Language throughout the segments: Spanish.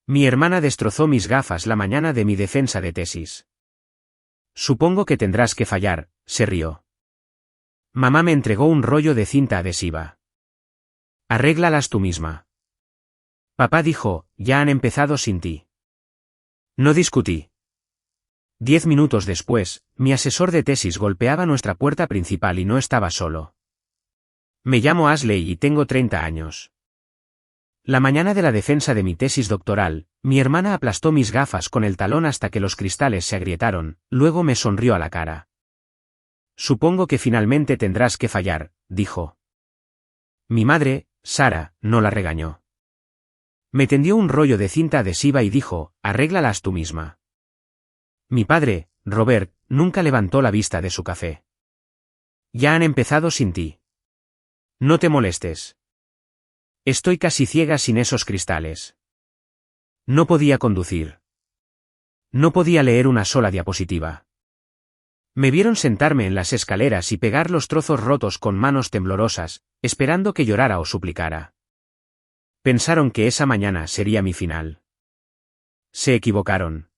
Mi hermana destrozó mis gafas la mañana de mi defensa de tesis. Supongo que tendrás que fallar, se rió. Mamá me entregó un rollo de cinta adhesiva. Arréglalas tú misma. Papá dijo, ya han empezado sin ti. No discutí. 10 minutos después, mi asesor de tesis golpeaba nuestra puerta principal y no estaba solo. Me llamo Ashley y tengo 30 años. La mañana de la defensa de mi tesis doctoral, mi hermana aplastó mis gafas con el talón hasta que los cristales se agrietaron, luego me sonrió a la cara. Supongo que finalmente tendrás que fallar, dijo. Mi madre, Sara, no la regañó. Me tendió un rollo de cinta adhesiva y dijo, arréglalas tú misma. Mi padre, Robert, nunca levantó la vista de su café. Ya han empezado sin ti. No te molestes. Estoy casi ciega sin esos cristales. No podía conducir. No podía leer una sola diapositiva. Me vieron sentarme en las escaleras y pegar los trozos rotos con manos temblorosas, esperando que llorara o suplicara. Pensaron que esa mañana sería mi final. Se equivocaron.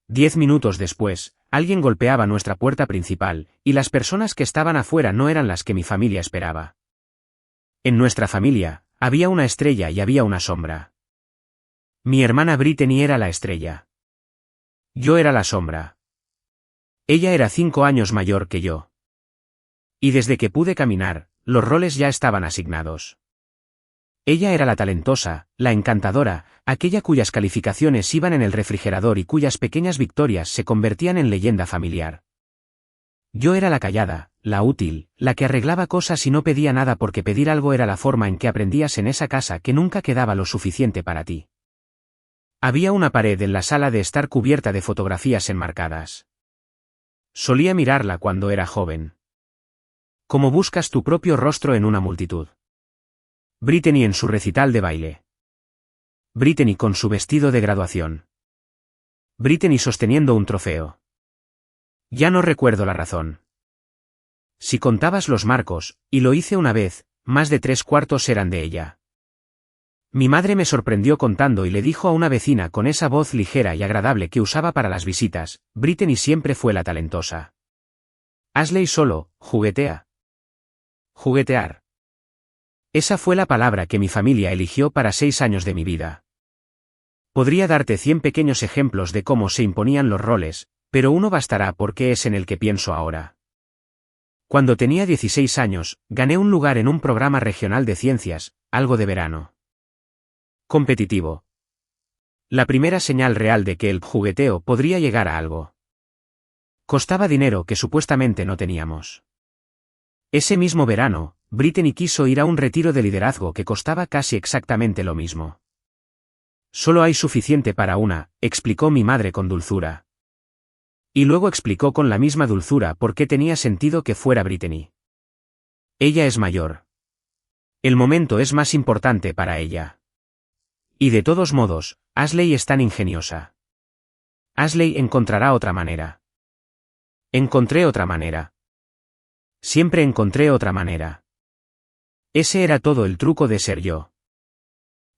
10 minutos después, alguien golpeaba nuestra puerta principal, y las personas que estaban afuera no eran las que mi familia esperaba. En nuestra familia, había una estrella y había una sombra. Mi hermana Brittany era la estrella. Yo era la sombra. Ella era 5 años mayor que yo. Y desde que pude caminar, los roles ya estaban asignados. Ella era la talentosa, la encantadora, aquella cuyas calificaciones iban en el refrigerador y cuyas pequeñas victorias se convertían en leyenda familiar. Yo era la callada, la útil, la que arreglaba cosas y no pedía nada porque pedir algo era la forma en que aprendías en esa casa que nunca quedaba lo suficiente para ti. Había una pared en la sala de estar cubierta de fotografías enmarcadas. Solía mirarla cuando era joven. Como buscas tu propio rostro en una multitud. Brittany en su recital de baile. Brittany con su vestido de graduación. Brittany sosteniendo un trofeo. Ya no recuerdo la razón. Si contabas los marcos, y lo hice una vez, más de 3/4 eran de ella. Mi madre me sorprendió contando y le dijo a una vecina con esa voz ligera y agradable que usaba para las visitas, Brittany siempre fue la talentosa. Ashley solo, juguetea. Juguetear. Esa fue la palabra que mi familia eligió para 6 años de mi vida. Podría darte 100 pequeños ejemplos de cómo se imponían los roles, pero uno bastará porque es en el que pienso ahora. Cuando tenía 16 años, gané un lugar en un programa regional de ciencias, algo de verano. Competitivo. La primera señal real de que el jugueteo podría llegar a algo. Costaba dinero que supuestamente no teníamos. Ese mismo verano, Brittany quiso ir a un retiro de liderazgo que costaba casi exactamente lo mismo. Solo hay suficiente para una, explicó mi madre con dulzura. Y luego explicó con la misma dulzura por qué tenía sentido que fuera Brittany. Ella es mayor. El momento es más importante para ella. Y de todos modos, Ashley es tan ingeniosa. Ashley encontrará otra manera. Encontré otra manera. Siempre encontré otra manera. Ese era todo el truco de ser yo.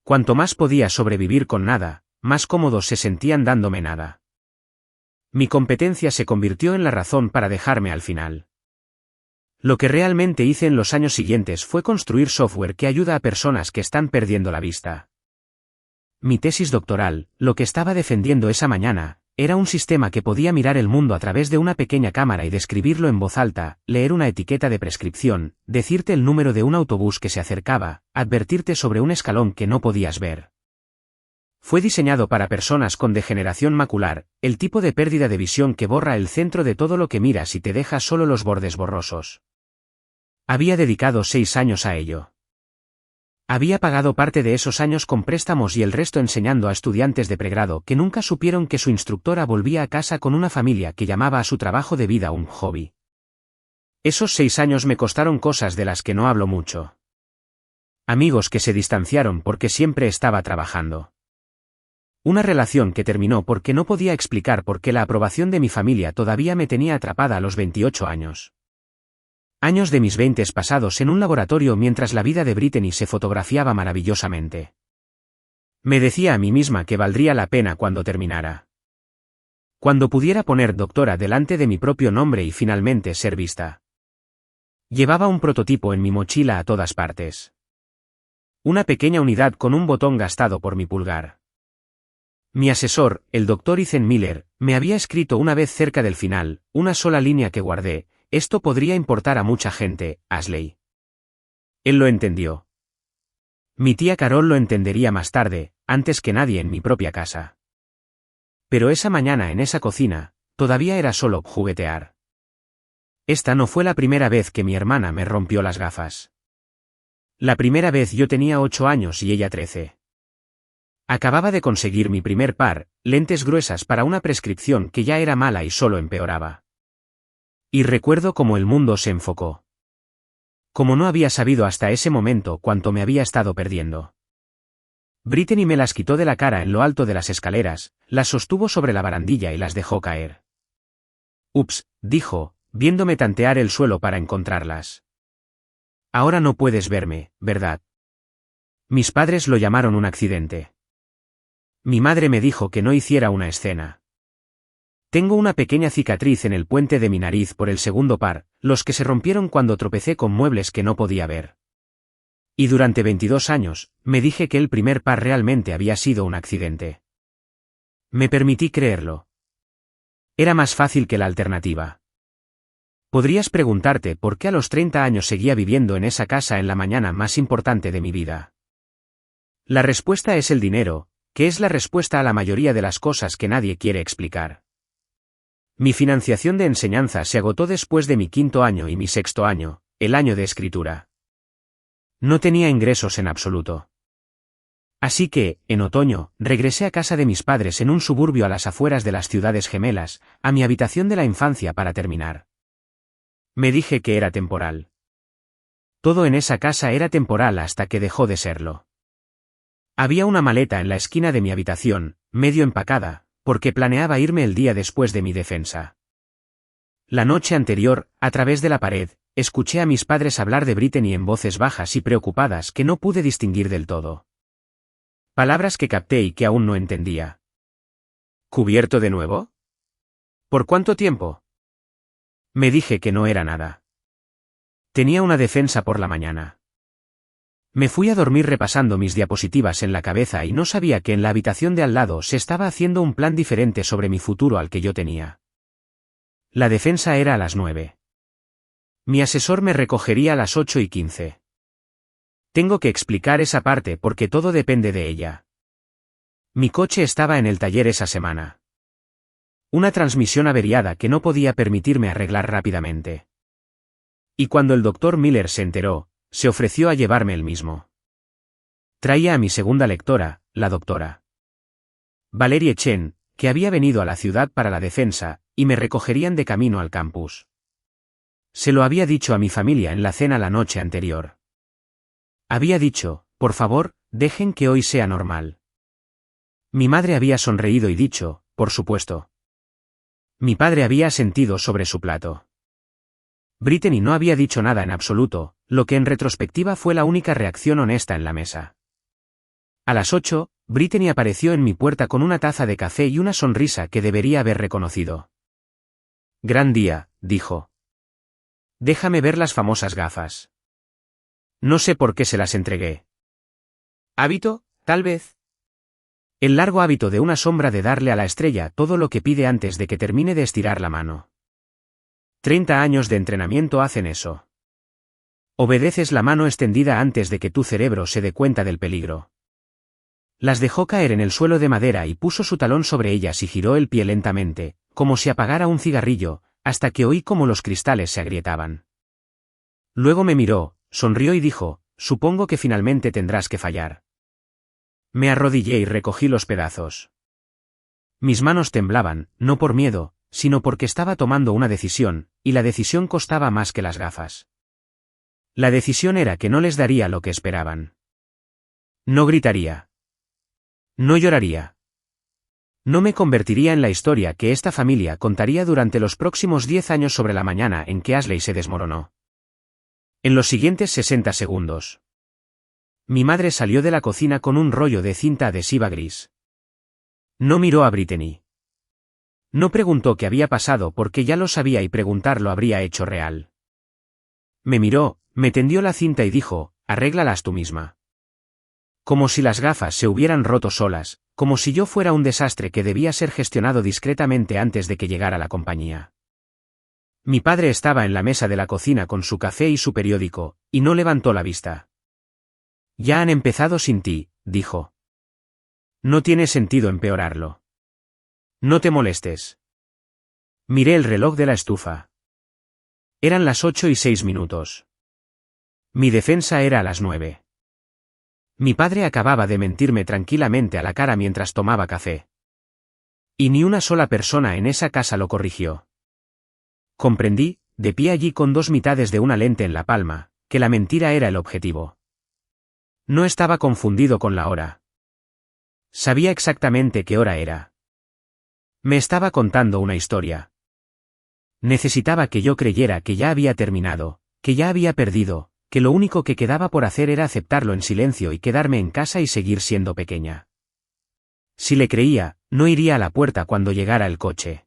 Cuanto más podía sobrevivir con nada, más cómodos se sentían dándome nada. Mi competencia se convirtió en la razón para dejarme al final. Lo que realmente hice en los años siguientes fue construir software que ayuda a personas que están perdiendo la vista. Mi tesis doctoral, lo que estaba defendiendo esa mañana, era un sistema que podía mirar el mundo a través de una pequeña cámara y describirlo en voz alta, leer una etiqueta de prescripción, decirte el número de un autobús que se acercaba, advertirte sobre un escalón que no podías ver. Fue diseñado para personas con degeneración macular, el tipo de pérdida de visión que borra el centro de todo lo que miras y te deja solo los bordes borrosos. Había dedicado 6 años a ello. Había pagado parte de esos años con préstamos y el resto enseñando a estudiantes de pregrado que nunca supieron que su instructora volvía a casa con una familia que llamaba a su trabajo de vida un hobby. Esos 6 años me costaron cosas de las que no hablo mucho. Amigos que se distanciaron porque siempre estaba trabajando. Una relación que terminó porque no podía explicar por qué la aprobación de mi familia todavía me tenía atrapada a los 28 años. Años de mis 20 pasados en un laboratorio mientras la vida de Brittany se fotografiaba maravillosamente. Me decía a mí misma que valdría la pena cuando terminara. Cuando pudiera poner doctora delante de mi propio nombre y finalmente ser vista. Llevaba un prototipo en mi mochila a todas partes. Una pequeña unidad con un botón gastado por mi pulgar. Mi asesor, el Dr. Ethan Miller, me había escrito una vez cerca del final, una sola línea que guardé: esto podría importar a mucha gente, Ashley. Él lo entendió. Mi tía Carol lo entendería más tarde, antes que nadie en mi propia casa. Pero esa mañana en esa cocina, todavía era solo juguetear. Esta no fue la primera vez que mi hermana me rompió las gafas. La primera vez yo tenía 8 años y ella 13. Acababa de conseguir mi primer par, lentes gruesas para una prescripción que ya era mala y solo empeoraba. Y recuerdo cómo el mundo se enfocó. Como no había sabido hasta ese momento cuánto me había estado perdiendo. Brittany me las quitó de la cara en lo alto de las escaleras, las sostuvo sobre la barandilla y las dejó caer. Ups, dijo, viéndome tantear el suelo para encontrarlas. Ahora no puedes verme, ¿verdad? Mis padres lo llamaron un accidente. Mi madre me dijo que no hiciera una escena. Tengo una pequeña cicatriz en el puente de mi nariz por el segundo par, los que se rompieron cuando tropecé con muebles que no podía ver. Y durante 22 años, me dije que el primer par realmente había sido un accidente. Me permití creerlo. Era más fácil que la alternativa. Podrías preguntarte por qué a los 30 años seguía viviendo en esa casa en la mañana más importante de mi vida. La respuesta es el dinero, que es la respuesta a la mayoría de las cosas que nadie quiere explicar. Mi financiación de enseñanza se agotó después de mi 5.º año y mi 6.º año, el año de escritura. No tenía ingresos en absoluto. Así que, en otoño, regresé a casa de mis padres en un suburbio a las afueras de las ciudades gemelas, a mi habitación de la infancia para terminar. Me dije que era temporal. Todo en esa casa era temporal hasta que dejó de serlo. Había una maleta en la esquina de mi habitación, medio empacada, porque planeaba irme el día después de mi defensa. La noche anterior, a través de la pared, escuché a mis padres hablar de Brittany en voces bajas y preocupadas que no pude distinguir del todo. Palabras que capté y que aún no entendía. ¿Cubierto de nuevo? ¿Por cuánto tiempo? Me dije que no era nada. Tenía una defensa por la mañana. Me fui a dormir repasando mis diapositivas en la cabeza y no sabía que en la habitación de al lado se estaba haciendo un plan diferente sobre mi futuro al que yo tenía. La defensa era a las 9. Mi asesor me recogería a las 8:15. Tengo que explicar esa parte porque todo depende de ella. Mi coche estaba en el taller esa semana. Una transmisión averiada que no podía permitirme arreglar rápidamente. Y cuando el Dr. Miller se enteró, se ofreció a llevarme él mismo. Traía a mi segunda lectora, la doctora Valerie Chen, que había venido a la ciudad para la defensa, y me recogerían de camino al campus. Se lo había dicho a mi familia en la cena la noche anterior. Había dicho, por favor, dejen que hoy sea normal. Mi madre había sonreído y dicho, por supuesto. Mi padre había asentido sobre su plato. Brittany no había dicho nada en absoluto, lo que en retrospectiva fue la única reacción honesta en la mesa. A las 8, Brittany apareció en mi puerta con una taza de café y una sonrisa que debería haber reconocido. Gran día, dijo. Déjame ver las famosas gafas. No sé por qué se las entregué. ¿Hábito, tal vez? El largo hábito de una sombra de darle a la estrella todo lo que pide antes de que termine de estirar la mano. 30 años de entrenamiento hacen eso. Obedeces la mano extendida antes de que tu cerebro se dé cuenta del peligro. Las dejó caer en el suelo de madera y puso su talón sobre ellas y giró el pie lentamente, como si apagara un cigarrillo, hasta que oí cómo los cristales se agrietaban. Luego me miró, sonrió y dijo, supongo que finalmente tendrás que fallar. Me arrodillé y recogí los pedazos. Mis manos temblaban, no por miedo, sino porque estaba tomando una decisión, y la decisión costaba más que las gafas. La decisión era que no les daría lo que esperaban. No gritaría. No lloraría. No me convertiría en la historia que esta familia contaría durante los próximos 10 años sobre la mañana en que Ashley se desmoronó. En los siguientes 60 segundos. Mi madre salió de la cocina con un rollo de cinta adhesiva gris. No miró a Brittany. No preguntó qué había pasado porque ya lo sabía y preguntarlo habría hecho real. Me miró, me tendió la cinta y dijo, arréglalas tú misma. Como si las gafas se hubieran roto solas, como si yo fuera un desastre que debía ser gestionado discretamente antes de que llegara la compañía. Mi padre estaba en la mesa de la cocina con su café y su periódico, y no levantó la vista. Ya han empezado sin ti, dijo. No tiene sentido empeorarlo. No te molestes. Miré el reloj de la estufa. Eran las 8:06. Mi defensa era a las 9. Mi padre acababa de mentirme tranquilamente a la cara mientras tomaba café. Y ni una sola persona en esa casa lo corrigió. Comprendí, de pie allí con dos mitades de una lente en la palma, que la mentira era el objetivo. No estaba confundido con la hora. Sabía exactamente qué hora era. Me estaba contando una historia. Necesitaba que yo creyera que ya había terminado, que ya había perdido, que lo único que quedaba por hacer era aceptarlo en silencio y quedarme en casa y seguir siendo pequeña. Si le creía, no iría a la puerta cuando llegara el coche.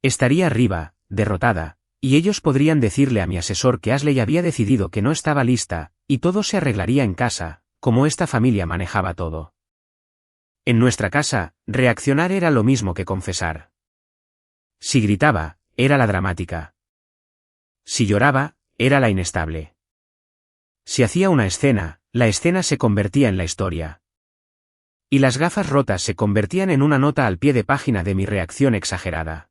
Estaría arriba, derrotada, y ellos podrían decirle a mi asesor que Ashley había decidido que no estaba lista, y todo se arreglaría en casa, como esta familia manejaba todo. En nuestra casa, reaccionar era lo mismo que confesar. Si gritaba, era la dramática. Si lloraba, era la inestable. Si hacía una escena, la escena se convertía en la historia. Y las gafas rotas se convertían en una nota al pie de página de mi reacción exagerada.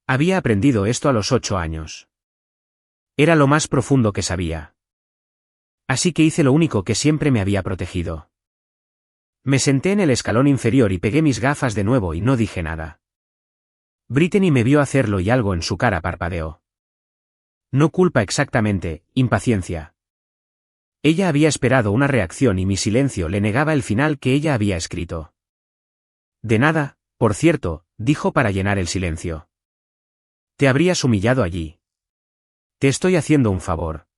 Había aprendido esto a los 8 años. Era lo más profundo que sabía. Así que hice lo único que siempre me había protegido. Me senté en el escalón inferior y pegué mis gafas de nuevo y no dije nada. Brittany me vio hacerlo y algo en su cara parpadeó. No culpa exactamente, impaciencia. Ella había esperado una reacción y mi silencio le negaba el final que ella había escrito. De nada, por cierto, dijo para llenar el silencio. Te habrías humillado allí. Te estoy haciendo un favor.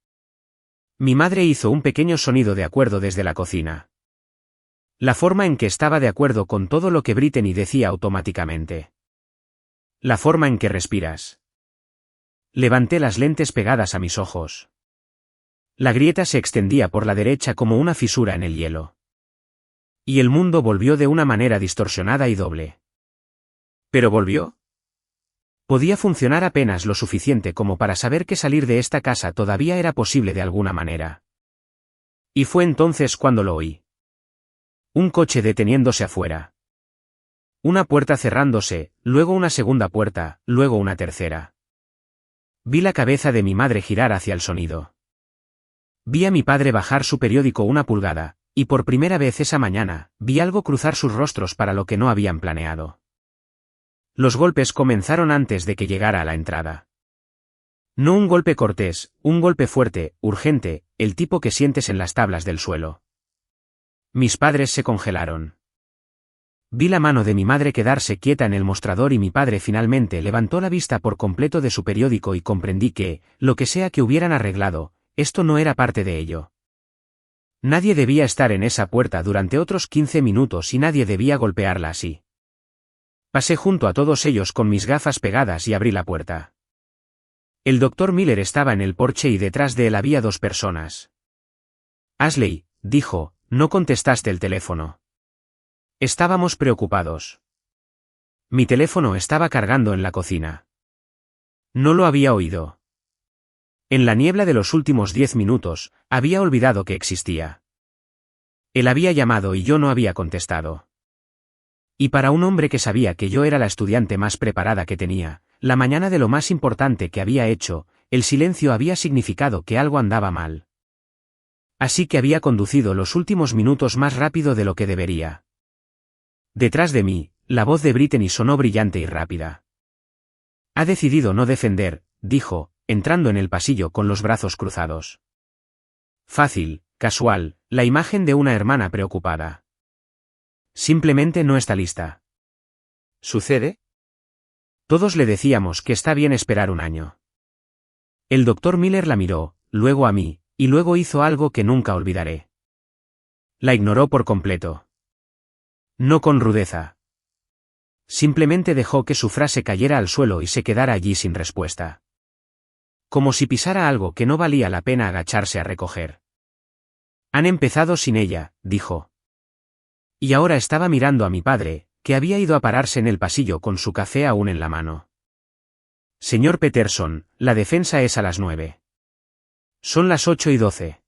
Mi madre hizo un pequeño sonido de acuerdo desde la cocina. La forma en que estaba de acuerdo con todo lo que Brittany decía automáticamente. La forma en que respiras. Levanté las lentes pegadas a mis ojos. La grieta se extendía por la derecha como una fisura en el hielo. Y el mundo volvió de una manera distorsionada y doble. ¿Pero volvió? Podía funcionar apenas lo suficiente como para saber que salir de esta casa todavía era posible de alguna manera. Y fue entonces cuando lo oí. Un coche deteniéndose afuera. Una puerta cerrándose, luego una segunda puerta, luego una tercera. Vi la cabeza de mi madre girar hacia el sonido. Vi a mi padre bajar su periódico 1 pulgada, y por primera vez esa mañana, vi algo cruzar sus rostros para lo que no habían planeado. Los golpes comenzaron antes de que llegara a la entrada. No un golpe cortés, un golpe fuerte, urgente, el tipo que sientes en las tablas del suelo. Mis padres se congelaron. Vi la mano de mi madre quedarse quieta en el mostrador y mi padre finalmente levantó la vista por completo de su periódico y comprendí que, lo que sea que hubieran arreglado, esto no era parte de ello. Nadie debía estar en esa puerta durante otros 15 minutos y nadie debía golpearla así. Pasé junto a todos ellos con mis gafas pegadas y abrí la puerta. El doctor Miller estaba en el porche y detrás de él había 2 personas. Ashley, dijo, no contestaste el teléfono. Estábamos preocupados. Mi teléfono estaba cargando en la cocina. No lo había oído. En la niebla de los últimos 10 minutos, había olvidado que existía. Él había llamado y yo no había contestado. Y para un hombre que sabía que yo era la estudiante más preparada que tenía, la mañana de lo más importante que había hecho, el silencio había significado que algo andaba mal. Así que había conducido los últimos minutos más rápido de lo que debería. Detrás de mí, la voz de Brittany sonó brillante y rápida. Ha decidido no defender, dijo, entrando en el pasillo con los brazos cruzados. Fácil, casual, la imagen de una hermana preocupada. Simplemente no está lista. ¿Sucede? Todos le decíamos que está bien esperar un año. El doctor Miller la miró, luego a mí, y luego hizo algo que nunca olvidaré. La ignoró por completo. No con rudeza. Simplemente dejó que su frase cayera al suelo y se quedara allí sin respuesta. Como si pisara algo que no valía la pena agacharse a recoger. Han empezado sin ella, dijo. Y ahora estaba mirando a mi padre, que había ido a pararse en el pasillo con su café aún en la mano. Señor Peterson, la defensa es a las 9. Son las 8:12.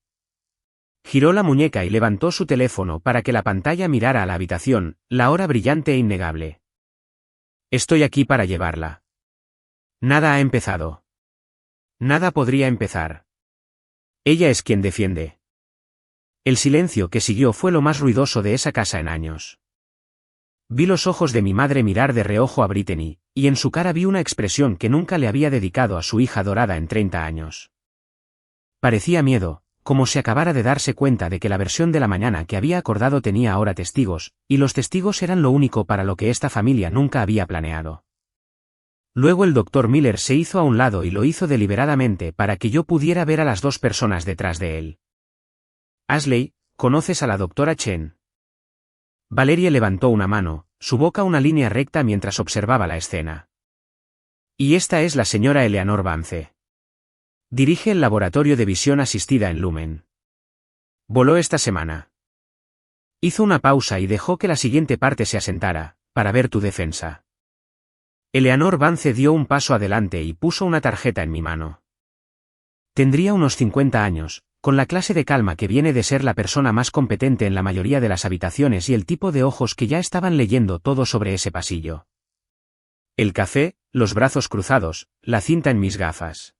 Giró la muñeca y levantó su teléfono para que la pantalla mirara a la habitación, la hora brillante e innegable. Estoy aquí para llevarla. Nada ha empezado. Nada podría empezar. Ella es quien defiende. El silencio que siguió fue lo más ruidoso de esa casa en años. Vi los ojos de mi madre mirar de reojo a Brittany, y en su cara vi una expresión que nunca le había dedicado a su hija adorada en 30 años. Parecía miedo, como si acabara de darse cuenta de que la versión de la mañana que había acordado tenía ahora testigos, y los testigos eran lo único para lo que esta familia nunca había planeado. Luego el Dr. Miller se hizo a un lado y lo hizo deliberadamente para que yo pudiera ver a las dos personas detrás de él. Ashley, ¿conoces a la doctora Chen? Valerie levantó una mano, su boca una línea recta mientras observaba la escena. Y esta es la señora Eleanor Vance. Dirige el laboratorio de visión asistida en Lumen. Voló esta semana. Hizo una pausa y dejó que la siguiente parte se asentara, para ver tu defensa. Eleanor Vance dio un paso adelante y puso una tarjeta en mi mano. Tendría unos 50 años, con la clase de calma que viene de ser la persona más competente en la mayoría de las habitaciones y el tipo de ojos que ya estaban leyendo todo sobre ese pasillo. El café, los brazos cruzados, la cinta en mis gafas.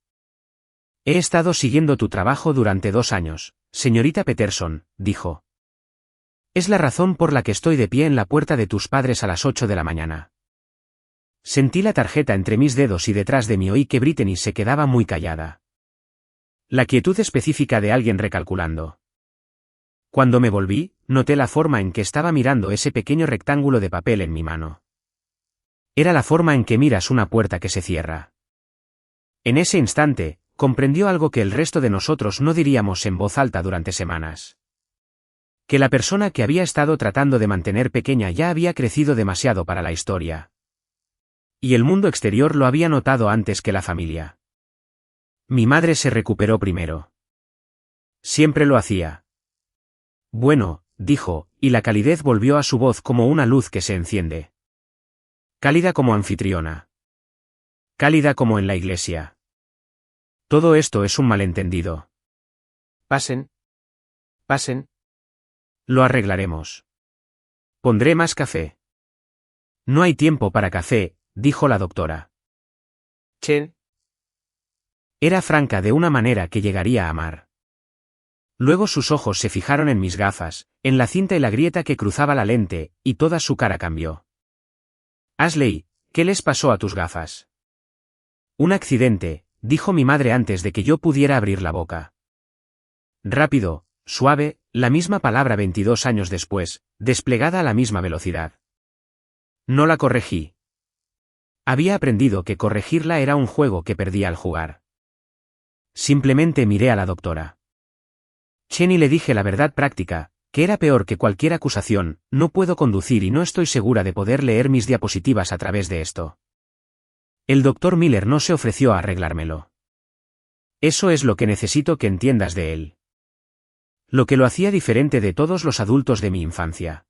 He estado siguiendo tu trabajo durante 2 años, señorita Peterson, dijo. Es la razón por la que estoy de pie en la puerta de tus padres a las 8 de la mañana. Sentí la tarjeta entre mis dedos y detrás de mí oí que Brittany se quedaba muy callada. La quietud específica de alguien recalculando. Cuando me volví, noté la forma en que estaba mirando ese pequeño rectángulo de papel en mi mano. Era la forma en que miras una puerta que se cierra. En ese instante, comprendió algo que el resto de nosotros no diríamos en voz alta durante semanas. Que la persona que había estado tratando de mantener pequeña ya había crecido demasiado para la historia. Y el mundo exterior lo había notado antes que la familia. Mi madre se recuperó primero. Siempre lo hacía. Bueno, dijo, y la calidez volvió a su voz como una luz que se enciende. Cálida como anfitriona. Cálida como en la iglesia. Todo esto es un malentendido. Pasen. Pasen. Lo arreglaremos. Pondré más café. No hay tiempo para café, dijo la doctora. Chen. Era franca de una manera que llegaría a amar. Luego sus ojos se fijaron en mis gafas, en la cinta y la grieta que cruzaba la lente, y toda su cara cambió. Ashley, ¿qué les pasó a tus gafas? Un accidente, dijo mi madre antes de que yo pudiera abrir la boca. Rápido, suave, la misma palabra 22 años después, desplegada a la misma velocidad. No la corregí. Había aprendido que corregirla era un juego que perdía al jugar. Simplemente miré a la doctora. Chen y le dije la verdad práctica, que era peor que cualquier acusación, no puedo conducir y no estoy segura de poder leer mis diapositivas a través de esto. El Dr. Miller no se ofreció a arreglármelo. Eso es lo que necesito que entiendas de él. Lo que lo hacía diferente de todos los adultos de mi infancia.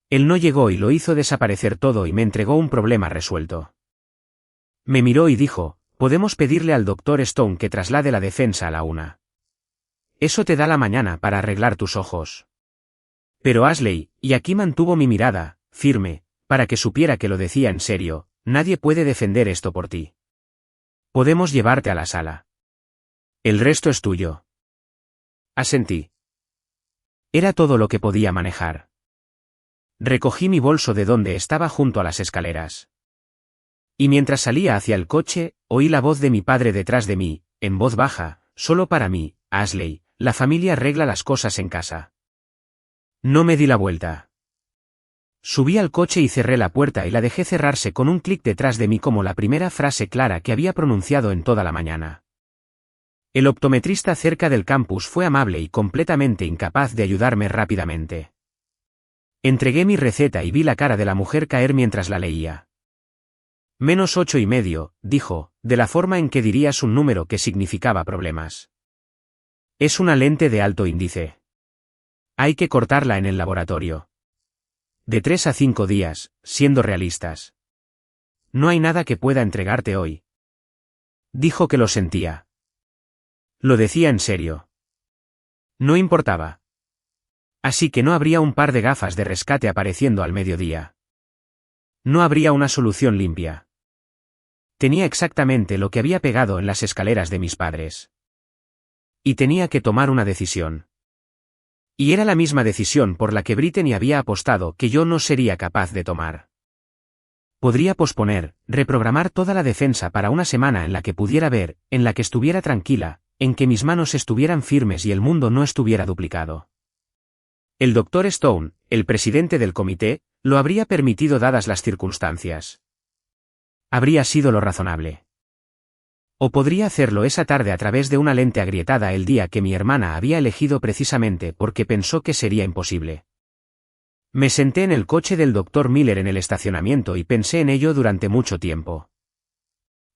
Él no llegó y lo hizo desaparecer todo y me entregó un problema resuelto. Me miró y dijo, podemos pedirle al Dr. Stone que traslade la defensa a la 1. Eso te da la mañana para arreglar tus ojos. Pero Ashley, y aquí mantuvo mi mirada, firme, para que supiera que lo decía en serio, nadie puede defender esto por ti. Podemos llevarte a la sala. El resto es tuyo. Asentí. Era todo lo que podía manejar. Recogí mi bolso de donde estaba junto a las escaleras. Y mientras salía hacia el coche, oí la voz de mi padre detrás de mí, en voz baja, solo para mí, Ashley, la familia arregla las cosas en casa. No me di la vuelta. Subí al coche y cerré la puerta y la dejé cerrarse con un clic detrás de mí como la primera frase clara que había pronunciado en toda la mañana. El optometrista cerca del campus fue amable y completamente incapaz de ayudarme rápidamente. Entregué mi receta y vi la cara de la mujer caer mientras la leía. -8,5, dijo, de la forma en que dirías un número que significaba problemas. Es una lente de alto índice. Hay que cortarla en el laboratorio. De 3 a 5 días, siendo realistas. No hay nada que pueda entregarte hoy. Dijo que lo sentía. Lo decía en serio. No importaba. Así que no habría un par de gafas de rescate apareciendo al mediodía. No habría una solución limpia. Tenía exactamente lo que había pegado en las escaleras de mis padres. Y tenía que tomar una decisión. Y era la misma decisión por la que Brittany había apostado que yo no sería capaz de tomar. Podría posponer, reprogramar toda la defensa para una semana en la que pudiera ver, en la que estuviera tranquila, en que mis manos estuvieran firmes y el mundo no estuviera duplicado. El Dr. Stone, el presidente del comité, lo habría permitido dadas las circunstancias. Habría sido lo razonable. O podría hacerlo esa tarde a través de una lente agrietada el día que mi hermana había elegido precisamente porque pensó que sería imposible. Me senté en el coche del Dr. Miller en el estacionamiento y pensé en ello durante mucho tiempo.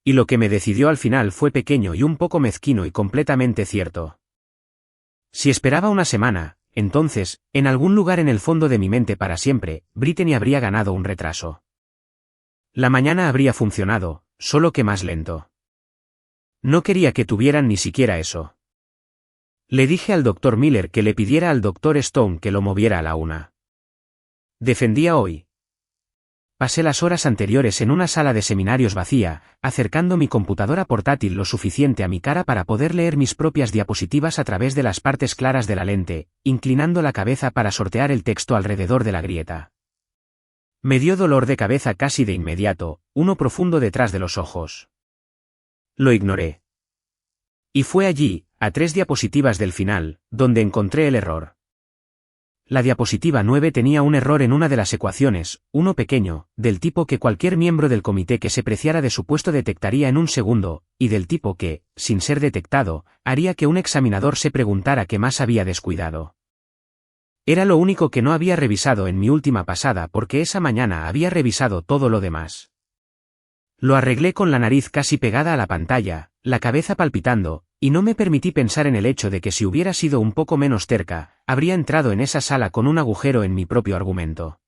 Y lo que me decidió al final fue pequeño y un poco mezquino y completamente cierto. Si esperaba una semana, entonces, en algún lugar en el fondo de mi mente para siempre, Brittany habría ganado un retraso. La mañana habría funcionado, solo que más lento. No quería que tuvieran ni siquiera eso. Le dije al Dr. Miller que le pidiera al Dr. Stone que lo moviera a la 1. Defendía hoy. Pasé las horas anteriores en una sala de seminarios vacía, acercando mi computadora portátil lo suficiente a mi cara para poder leer mis propias diapositivas a través de las partes claras de la lente, inclinando la cabeza para sortear el texto alrededor de la grieta. Me dio dolor de cabeza casi de inmediato, uno profundo detrás de los ojos. Lo ignoré. Y fue allí, a 3 diapositivas del final, donde encontré el error. La diapositiva 9 tenía un error en una de las ecuaciones, uno pequeño, del tipo que cualquier miembro del comité que se preciara de su puesto detectaría en un segundo, y del tipo que, sin ser detectado, haría que un examinador se preguntara qué más había descuidado. Era lo único que no había revisado en mi última pasada porque esa mañana había revisado todo lo demás. Lo arreglé con la nariz casi pegada a la pantalla, la cabeza palpitando, y no me permití pensar en el hecho de que si hubiera sido un poco menos terca, habría entrado en esa sala con un agujero en mi propio argumento.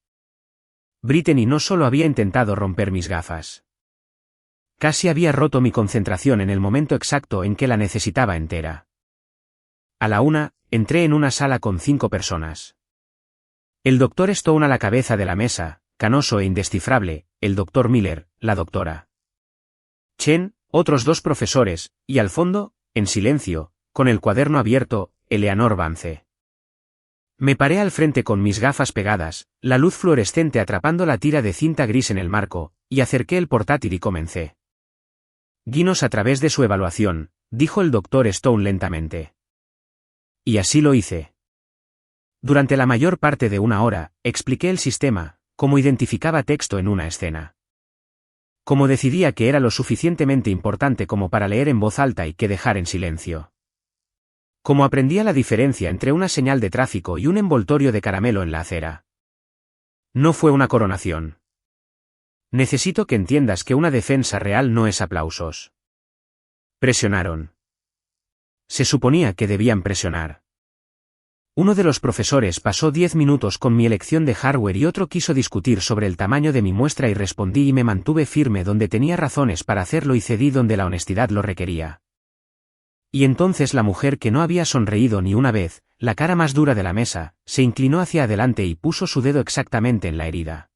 Brittany no solo había intentado romper mis gafas. Casi había roto mi concentración en el momento exacto en que la necesitaba entera. A la 1, entré en una sala con 5 personas. El Dr. Stone a la cabeza de la mesa, canoso e indescifrable, el Dr. Miller, la Dra. Chen, otros 2 profesores, y al fondo, en silencio, con el cuaderno abierto, Eleanor Vance. Me paré al frente con mis gafas pegadas, la luz fluorescente atrapando la tira de cinta gris en el marco, y acerqué el portátil y comencé. Guíenos a través de su evaluación, dijo el Dr. Stone lentamente. Y así lo hice. Durante la mayor parte de una hora, expliqué el sistema, cómo identificaba texto en una escena. Cómo decidía que era lo suficientemente importante como para leer en voz alta y que dejar en silencio. Cómo aprendía la diferencia entre una señal de tráfico y un envoltorio de caramelo en la acera. No fue una coronación. Necesito que entiendas que una defensa real no es aplausos. Presionaron. Se suponía que debían presionar. Uno de los profesores pasó 10 minutos con mi elección de hardware y otro quiso discutir sobre el tamaño de mi muestra y respondí y me mantuve firme donde tenía razones para hacerlo y cedí donde la honestidad lo requería. Y entonces la mujer que no había sonreído ni una vez, la cara más dura de la mesa, se inclinó hacia adelante y puso su dedo exactamente en la herida.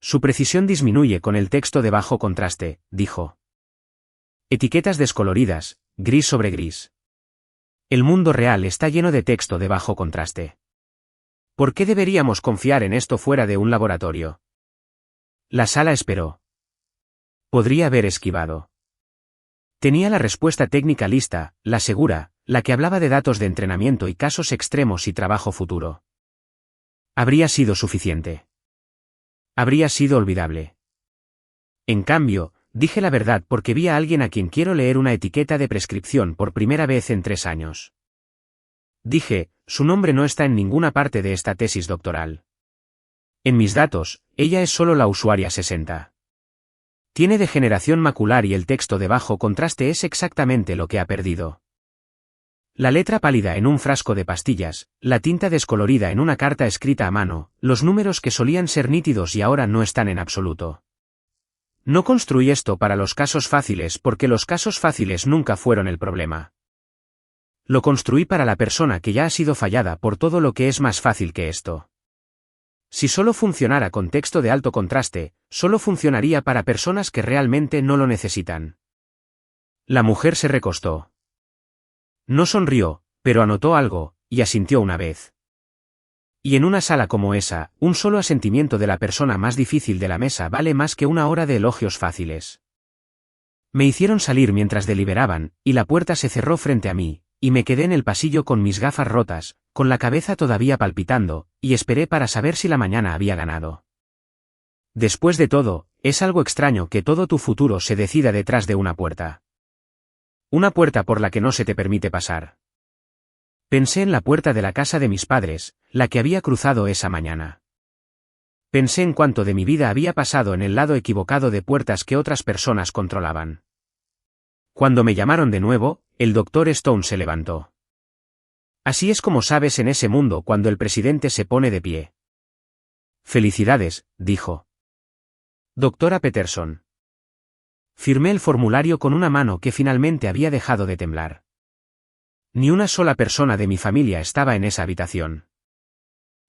Su precisión disminuye con el texto de bajo contraste, dijo. Etiquetas descoloridas, gris sobre gris. El mundo real está lleno de texto de bajo contraste. ¿Por qué deberíamos confiar en esto fuera de un laboratorio? La sala esperó. Podría haber esquivado. Tenía la respuesta técnica lista, la segura, la que hablaba de datos de entrenamiento y casos extremos y trabajo futuro. Habría sido suficiente. Habría sido olvidable. En cambio, dije la verdad porque vi a alguien a quien quiero leer una etiqueta de prescripción por primera vez en 3 años. Dije, su nombre no está en ninguna parte de esta tesis doctoral. En mis datos, ella es solo la usuaria 60. Tiene degeneración macular y el texto de bajo contraste es exactamente lo que ha perdido. La letra pálida en un frasco de pastillas, la tinta descolorida en una carta escrita a mano, los números que solían ser nítidos y ahora no están en absoluto. No construí esto para los casos fáciles porque los casos fáciles nunca fueron el problema. Lo construí para la persona que ya ha sido fallada por todo lo que es más fácil que esto. Si solo funcionara con texto de alto contraste, solo funcionaría para personas que realmente no lo necesitan. La mujer se recostó. No sonrió, pero anotó algo, y asintió una vez. Y en una sala como esa, un solo asentimiento de la persona más difícil de la mesa vale más que una hora de elogios fáciles. Me hicieron salir mientras deliberaban, y la puerta se cerró frente a mí, y me quedé en el pasillo con mis gafas rotas, con la cabeza todavía palpitando, y esperé para saber si la mañana había ganado. Después de todo, es algo extraño que todo tu futuro se decida detrás de una puerta. Una puerta por la que no se te permite pasar. Pensé en la puerta de la casa de mis padres, la que había cruzado esa mañana. Pensé en cuánto de mi vida había pasado en el lado equivocado de puertas que otras personas controlaban. Cuando me llamaron de nuevo, el doctor Stone se levantó. Así es como sabes en ese mundo cuando el presidente se pone de pie. Felicidades, dijo. Doctora Peterson. Firmé el formulario con una mano que finalmente había dejado de temblar. Ni una sola persona de mi familia estaba en esa habitación.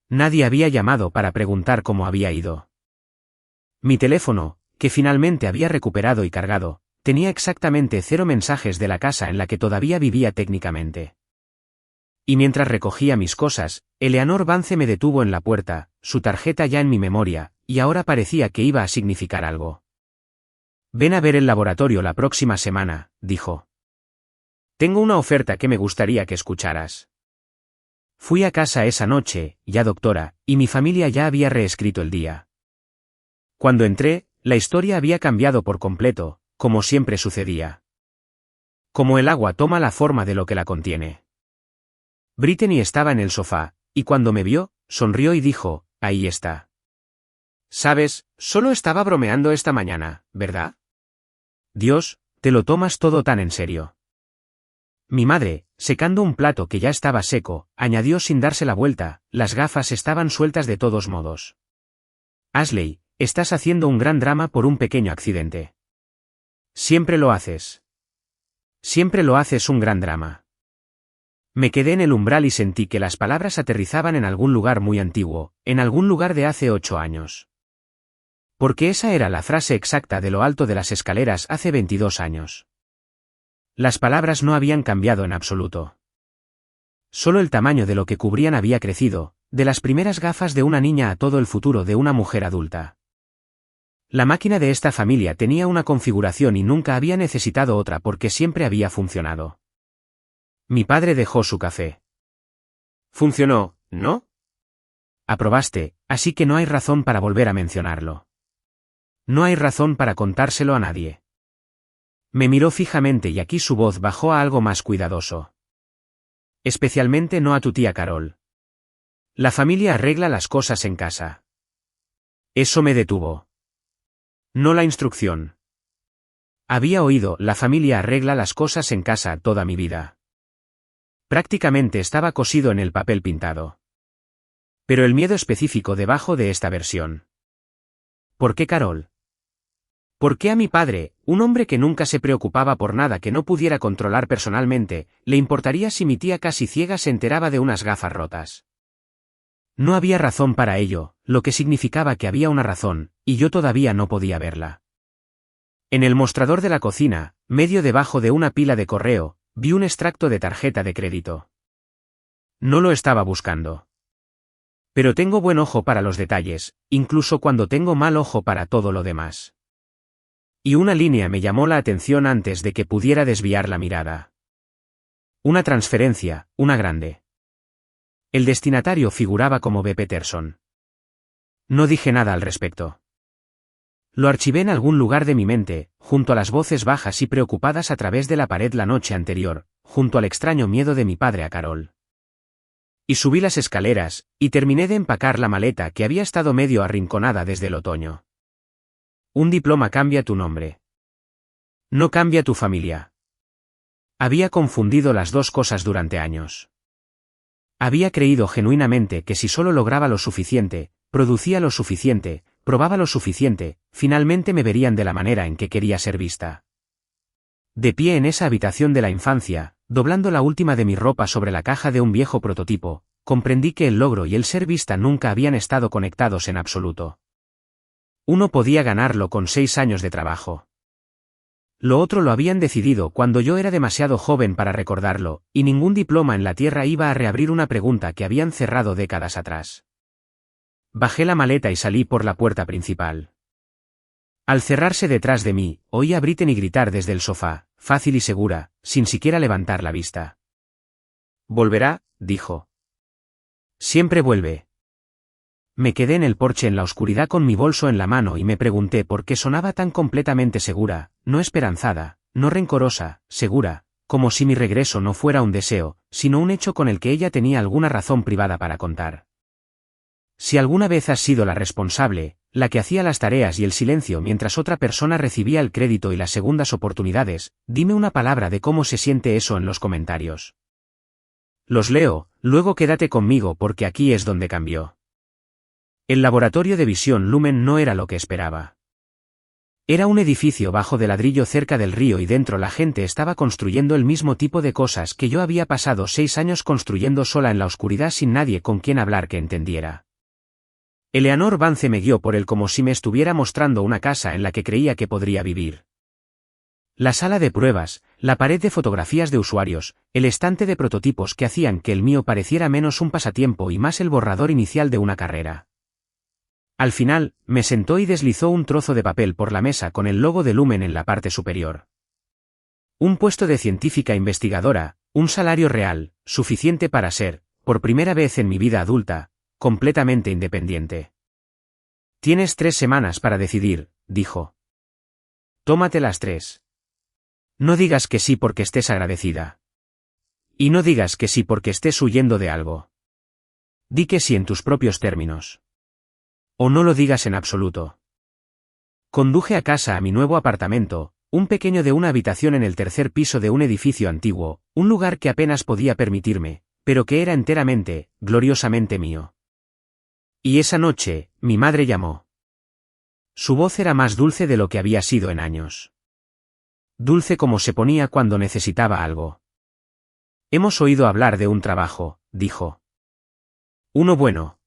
Nadie había llamado para preguntar cómo había ido. Mi teléfono, que finalmente había recuperado y cargado, tenía exactamente 0 mensajes de la casa en la que todavía vivía técnicamente. Y mientras recogía mis cosas, Eleanor Vance me detuvo en la puerta, su tarjeta ya en mi memoria, y ahora parecía que iba a significar algo. Ven a ver el laboratorio la próxima semana, dijo. Tengo una oferta que me gustaría que escucharas. Fui a casa esa noche, ya doctora, y mi familia ya había reescrito el día. Cuando entré, la historia había cambiado por completo, como siempre sucedía. Como el agua toma la forma de lo que la contiene. Brittany estaba en el sofá, y cuando me vio, sonrió y dijo, ahí está. Sabes, solo estaba bromeando esta mañana, ¿verdad? Dios, te lo tomas todo tan en serio. Mi madre, secando un plato que ya estaba seco, añadió sin darse la vuelta, las gafas estaban sueltas de todos modos. Ashley, estás haciendo un gran drama por un pequeño accidente. Siempre lo haces. Siempre lo haces un gran drama. Me quedé en el umbral y sentí que las palabras aterrizaban en algún lugar muy antiguo, en algún lugar de hace 8 años. Porque esa era la frase exacta de lo alto de las escaleras hace 22 años. Las palabras no habían cambiado en absoluto. Solo el tamaño de lo que cubrían había crecido, de las primeras gafas de una niña a todo el futuro de una mujer adulta. La máquina de esta familia tenía una configuración y nunca había necesitado otra porque siempre había funcionado. Mi padre dejó su café. Funcionó, ¿no? Aprobaste, así que no hay razón para volver a mencionarlo. No hay razón para contárselo a nadie. Me miró fijamente y aquí su voz bajó a algo más cuidadoso. Especialmente no a tu tía Carol. La familia arregla las cosas en casa. Eso me detuvo. No la instrucción. Había oído, la familia arregla las cosas en casa toda mi vida. Prácticamente estaba cosido en el papel pintado. Pero el miedo específico debajo de esta versión. ¿Por qué Carol? ¿Por qué a mi padre, un hombre que nunca se preocupaba por nada que no pudiera controlar personalmente, le importaría si mi tía casi ciega se enteraba de unas gafas rotas? No había razón para ello, lo que significaba que había una razón, y yo todavía no podía verla. En el mostrador de la cocina, medio debajo de una pila de correo, vi un extracto de tarjeta de crédito. No lo estaba buscando. Pero tengo buen ojo para los detalles, incluso cuando tengo mal ojo para todo lo demás. Y una línea me llamó la atención antes de que pudiera desviar la mirada. Una transferencia, una grande. El destinatario figuraba como B. Peterson. No dije nada al respecto. Lo archivé en algún lugar de mi mente, junto a las voces bajas y preocupadas a través de la pared la noche anterior, junto al extraño miedo de mi padre a Carol. Y subí las escaleras, y terminé de empacar la maleta que había estado medio arrinconada desde el otoño. Un diploma cambia tu nombre. No cambia tu familia. Había confundido las dos cosas durante años. Había creído genuinamente que si solo lograba lo suficiente, producía lo suficiente, probaba lo suficiente, finalmente me verían de la manera en que quería ser vista. De pie en esa habitación de la infancia, doblando la última de mi ropa sobre la caja de un viejo prototipo, comprendí que el logro y el ser vista nunca habían estado conectados en absoluto. Uno podía ganarlo con 6 años de trabajo. Lo otro lo habían decidido cuando yo era demasiado joven para recordarlo, y ningún diploma en la tierra iba a reabrir una pregunta que habían cerrado décadas atrás. Bajé la maleta y salí por la puerta principal. Al cerrarse detrás de mí, oí a Brittany gritar desde el sofá, fácil y segura, sin siquiera levantar la vista. «Volverá», dijo. «Siempre vuelve». Me quedé en el porche en la oscuridad con mi bolso en la mano y me pregunté por qué sonaba tan completamente segura, no esperanzada, no rencorosa, segura, como si mi regreso no fuera un deseo, sino un hecho con el que ella tenía alguna razón privada para contar. Si alguna vez has sido la responsable, la que hacía las tareas y el silencio mientras otra persona recibía el crédito y las segundas oportunidades, dime una palabra de cómo se siente eso en los comentarios. Los leo, luego quédate conmigo porque aquí es donde cambió. El laboratorio de visión Lumen no era lo que esperaba. Era un edificio bajo de ladrillo cerca del río y dentro la gente estaba construyendo el mismo tipo de cosas que yo había pasado 6 años construyendo sola en la oscuridad sin nadie con quien hablar que entendiera. Eleanor Vance me guió por él como si me estuviera mostrando una casa en la que creía que podría vivir. La sala de pruebas, la pared de fotografías de usuarios, el estante de prototipos que hacían que el mío pareciera menos un pasatiempo y más el borrador inicial de una carrera. Al final, me sentó y deslizó un trozo de papel por la mesa con el logo de Lumen en la parte superior. Un puesto de científica investigadora, un salario real, suficiente para ser, por primera vez en mi vida adulta, completamente independiente. Tienes 3 semanas para decidir, dijo. Tómate las 3. No digas que sí porque estés agradecida. Y no digas que sí porque estés huyendo de algo. Di que sí en tus propios términos. O no lo digas en absoluto. Conduje a casa a mi nuevo apartamento, un pequeño de una habitación en el 3er piso de un edificio antiguo, un lugar que apenas podía permitirme, pero que era enteramente, gloriosamente mío. Y esa noche, mi madre llamó. Su voz era más dulce de lo que había sido en años. Dulce como se ponía cuando necesitaba algo. Hemos oído hablar de un trabajo, dijo. Uno bueno.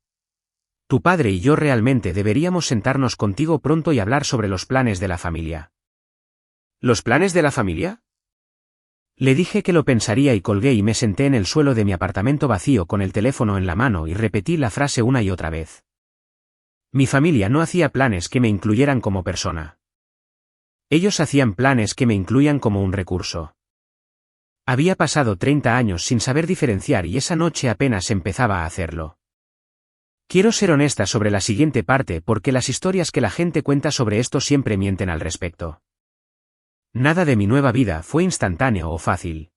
Tu padre y yo realmente deberíamos sentarnos contigo pronto y hablar sobre los planes de la familia. ¿Los planes de la familia? Le dije que lo pensaría y colgué y me senté en el suelo de mi apartamento vacío con el teléfono en la mano y repetí la frase una y otra vez. Mi familia no hacía planes que me incluyeran como persona. Ellos hacían planes que me incluían como un recurso. Había pasado 30 años sin saber diferenciar y esa noche apenas empezaba a hacerlo. Quiero ser honesta sobre la siguiente parte porque las historias que la gente cuenta sobre esto siempre mienten al respecto. Nada de mi nueva vida fue instantáneo o fácil.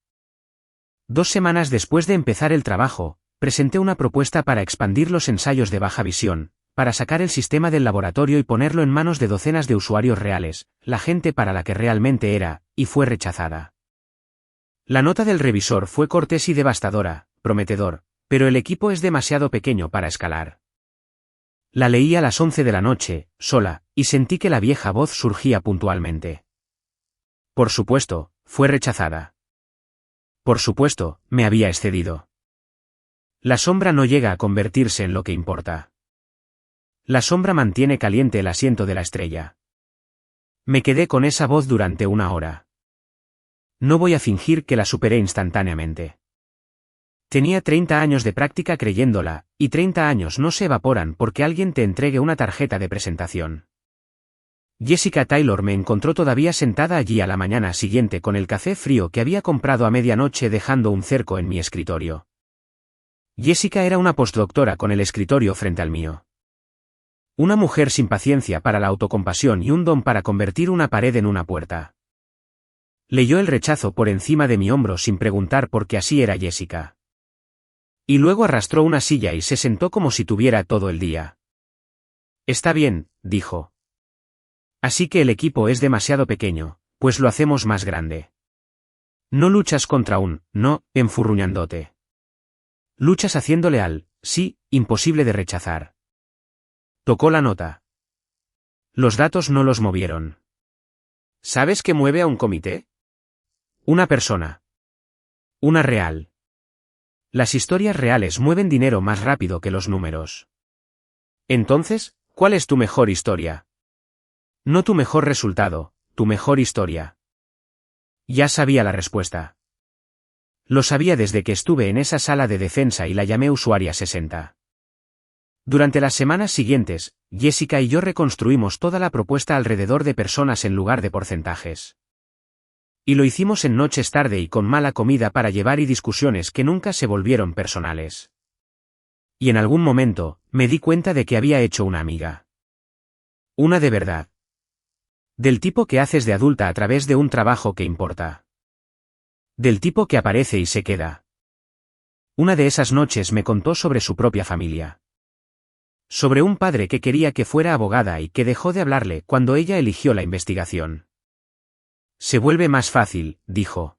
2 semanas después de empezar el trabajo, presenté una propuesta para expandir los ensayos de baja visión, para sacar el sistema del laboratorio y ponerlo en manos de docenas de usuarios reales, la gente para la que realmente era, y fue rechazada. La nota del revisor fue cortés y devastadora, prometedor, pero el equipo es demasiado pequeño para escalar. La leí a las 11 de la noche, sola, y sentí que la vieja voz surgía puntualmente. Por supuesto, fue rechazada. Por supuesto, me había excedido. La sombra no llega a convertirse en lo que importa. La sombra mantiene caliente el asiento de la estrella. Me quedé con esa voz durante 1 hora. No voy a fingir que la superé instantáneamente. Tenía 30 años de práctica creyéndola, y 30 años no se evaporan porque alguien te entregue una tarjeta de presentación. Jessica Taylor me encontró todavía sentada allí a la mañana siguiente con el café frío que había comprado a medianoche dejando un cerco en mi escritorio. Jessica era una postdoctora con el escritorio frente al mío. Una mujer sin paciencia para la autocompasión y un don para convertir una pared en una puerta. Leyó el rechazo por encima de mi hombro sin preguntar por qué así era Jessica. Y luego arrastró una silla y se sentó como si tuviera todo el día. Está bien, dijo. Así que el equipo es demasiado pequeño, pues lo hacemos más grande. No luchas contra un no, enfurruñándote. Luchas haciéndole al sí, imposible de rechazar. Tocó la nota. Los datos no los movieron. ¿Sabes qué mueve a un comité? Una persona. Una real. Las historias reales mueven dinero más rápido que los números. Entonces, ¿cuál es tu mejor historia? No tu mejor resultado, tu mejor historia. Ya sabía la respuesta. Lo sabía desde que estuve en esa sala de defensa y la llamé usuaria 60. Durante las semanas siguientes, Jessica y yo reconstruimos toda la propuesta alrededor de personas en lugar de porcentajes. Y lo hicimos en noches tarde y con mala comida para llevar y discusiones que nunca se volvieron personales. Y en algún momento, me di cuenta de que había hecho una amiga. Una de verdad. Del tipo que haces de adulta a través de un trabajo que importa. Del tipo que aparece y se queda. Una de esas noches me contó sobre su propia familia. Sobre un padre que quería que fuera abogada y que dejó de hablarle cuando ella eligió la investigación. Se vuelve más fácil, dijo.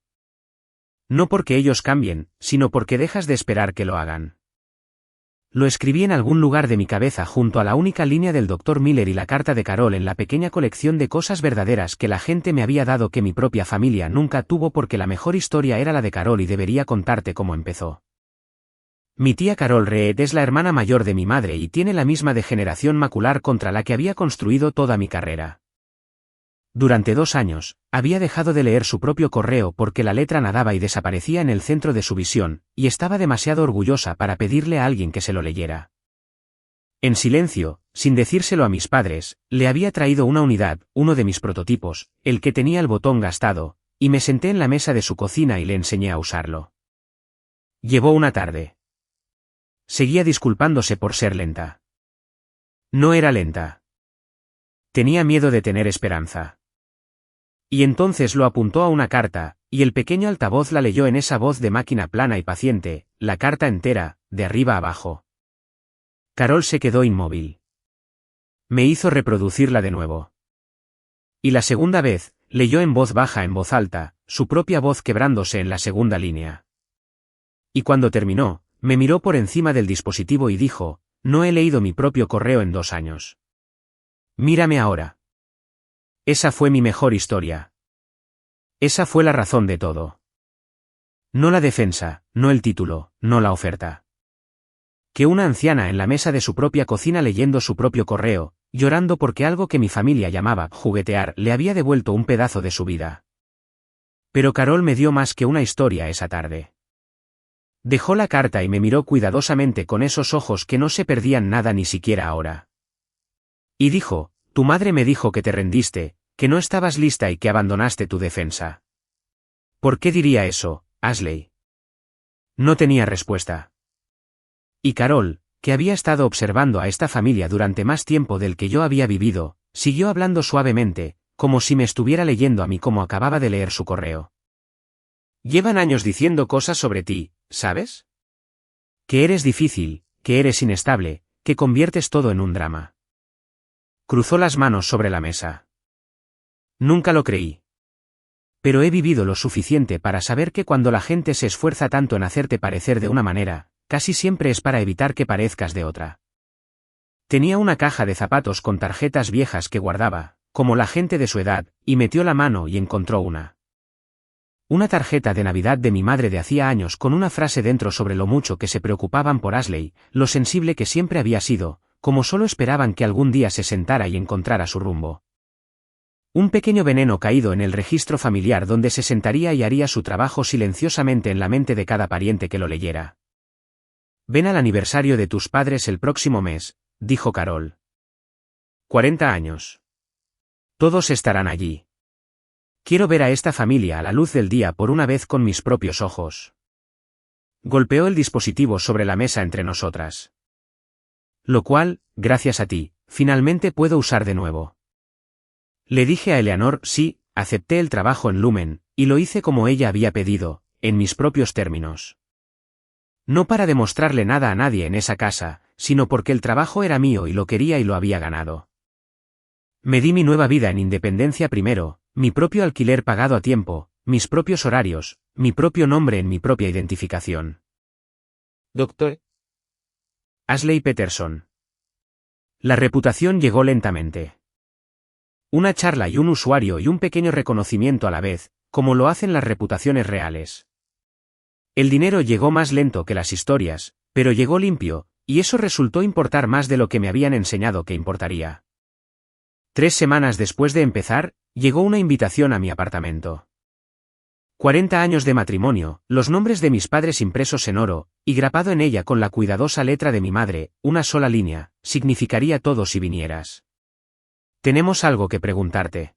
No porque ellos cambien, sino porque dejas de esperar que lo hagan. Lo escribí en algún lugar de mi cabeza junto a la única línea del Dr. Miller y la carta de Carol en la pequeña colección de cosas verdaderas que la gente me había dado que mi propia familia nunca tuvo porque la mejor historia era la de Carol y debería contarte cómo empezó. Mi tía Carol Reed es la hermana mayor de mi madre y tiene la misma degeneración macular contra la que había construido toda mi carrera. Durante 2 años, había dejado de leer su propio correo porque la letra nadaba y desaparecía en el centro de su visión, y estaba demasiado orgullosa para pedirle a alguien que se lo leyera. En silencio, sin decírselo a mis padres, le había traído una unidad, uno de mis prototipos, el que tenía el botón gastado, y me senté en la mesa de su cocina y le enseñé a usarlo. Llevó una tarde. Seguía disculpándose por ser lenta. No era lenta. Tenía miedo de tener esperanza. Y entonces lo apuntó a una carta, y el pequeño altavoz la leyó en esa voz de máquina plana y paciente, la carta entera, de arriba a abajo. Carol se quedó inmóvil. Me hizo reproducirla de nuevo. Y la segunda vez, leyó en voz baja en voz alta, su propia voz quebrándose en la segunda línea. Y cuando terminó, me miró por encima del dispositivo y dijo, no he leído mi propio correo en 2 años. Mírame ahora. Esa fue mi mejor historia. Esa fue la razón de todo. No la defensa, no el título, no la oferta. Que una anciana en la mesa de su propia cocina leyendo su propio correo, llorando porque algo que mi familia llamaba juguetear le había devuelto un pedazo de su vida. Pero Carol me dio más que una historia esa tarde. Dejó la carta y me miró cuidadosamente con esos ojos que no se perdían nada ni siquiera ahora. Y dijo, tu madre me dijo que te rendiste, que no estabas lista y que abandonaste tu defensa. ¿Por qué diría eso, Ashley? No tenía respuesta. Y Carol, que había estado observando a esta familia durante más tiempo del que yo había vivido, siguió hablando suavemente, como si me estuviera leyendo a mí como acababa de leer su correo. Llevan años diciendo cosas sobre ti, ¿sabes? Que eres difícil, que eres inestable, que conviertes todo en un drama. Cruzó las manos sobre la mesa. Nunca lo creí. Pero he vivido lo suficiente para saber que cuando la gente se esfuerza tanto en hacerte parecer de una manera, casi siempre es para evitar que parezcas de otra. Tenía una caja de zapatos con tarjetas viejas que guardaba, como la gente de su edad, y metió la mano y encontró una. Una tarjeta de Navidad de mi madre de hacía años con una frase dentro sobre lo mucho que se preocupaban por Ashley, lo sensible que siempre había sido, como solo esperaban que algún día se sentara y encontrara su rumbo. Un pequeño veneno caído en el registro familiar donde se sentaría y haría su trabajo silenciosamente en la mente de cada pariente que lo leyera. Ven al aniversario de tus padres el próximo mes, dijo Carol. 40 años. Todos estarán allí. Quiero ver a esta familia a la luz del día por una vez con mis propios ojos. Golpeó el dispositivo sobre la mesa entre nosotras. Lo cual, gracias a ti, finalmente puedo usar de nuevo. Le dije a Eleanor, sí, acepté el trabajo en Lumen, y lo hice como ella había pedido, en mis propios términos. No para demostrarle nada a nadie en esa casa, sino porque el trabajo era mío y lo quería y lo había ganado. Me di mi nueva vida en independencia primero, mi propio alquiler pagado a tiempo, mis propios horarios, mi propio nombre en mi propia identificación. Doctor Ashley Peterson. La reputación llegó lentamente. Una charla y un usuario y un pequeño reconocimiento a la vez, como lo hacen las reputaciones reales. El dinero llegó más lento que las historias, pero llegó limpio, y eso resultó importar más de lo que me habían enseñado que importaría. 3 semanas después de empezar, llegó una invitación a mi apartamento. 40 años de matrimonio, los nombres de mis padres impresos en oro, y grapado en ella con la cuidadosa letra de mi madre, una sola línea, significaría todo si vinieras. Tenemos algo que preguntarte.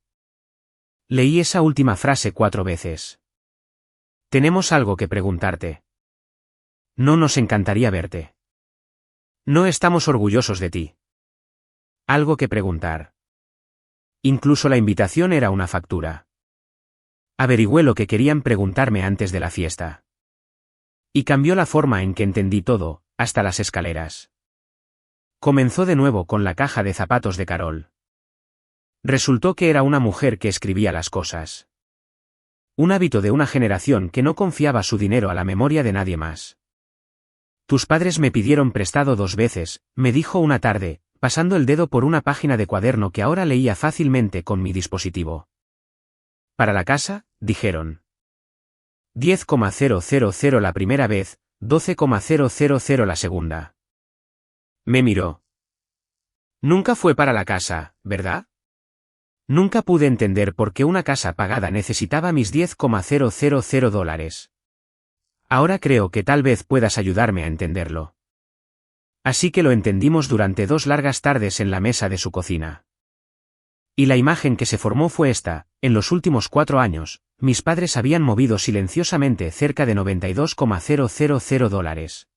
Leí esa última frase 4 veces. Tenemos algo que preguntarte. No nos encantaría verte. No estamos orgullosos de ti. Algo que preguntar. Incluso la invitación era una factura. Averigüé lo que querían preguntarme antes de la fiesta. Y cambió la forma en que entendí todo, hasta las escaleras. Comenzó de nuevo con la caja de zapatos de Carol. Resultó que era una mujer que escribía las cosas. Un hábito de una generación que no confiaba su dinero a la memoria de nadie más. Tus padres me pidieron prestado 2 veces, me dijo una tarde, pasando el dedo por una página de cuaderno que ahora leía fácilmente con mi dispositivo. Para la casa, dijeron. 10,000 la primera vez, 12,000 la segunda. Me miró. Nunca fue para la casa, ¿verdad? Nunca pude entender por qué una casa pagada necesitaba mis 10,000 dólares. Ahora creo que tal vez puedas ayudarme a entenderlo. Así que lo entendimos durante 2 largas tardes en la mesa de su cocina. Y la imagen que se formó fue esta: en los últimos 4 años, mis padres habían movido silenciosamente cerca de 92,000 dólares.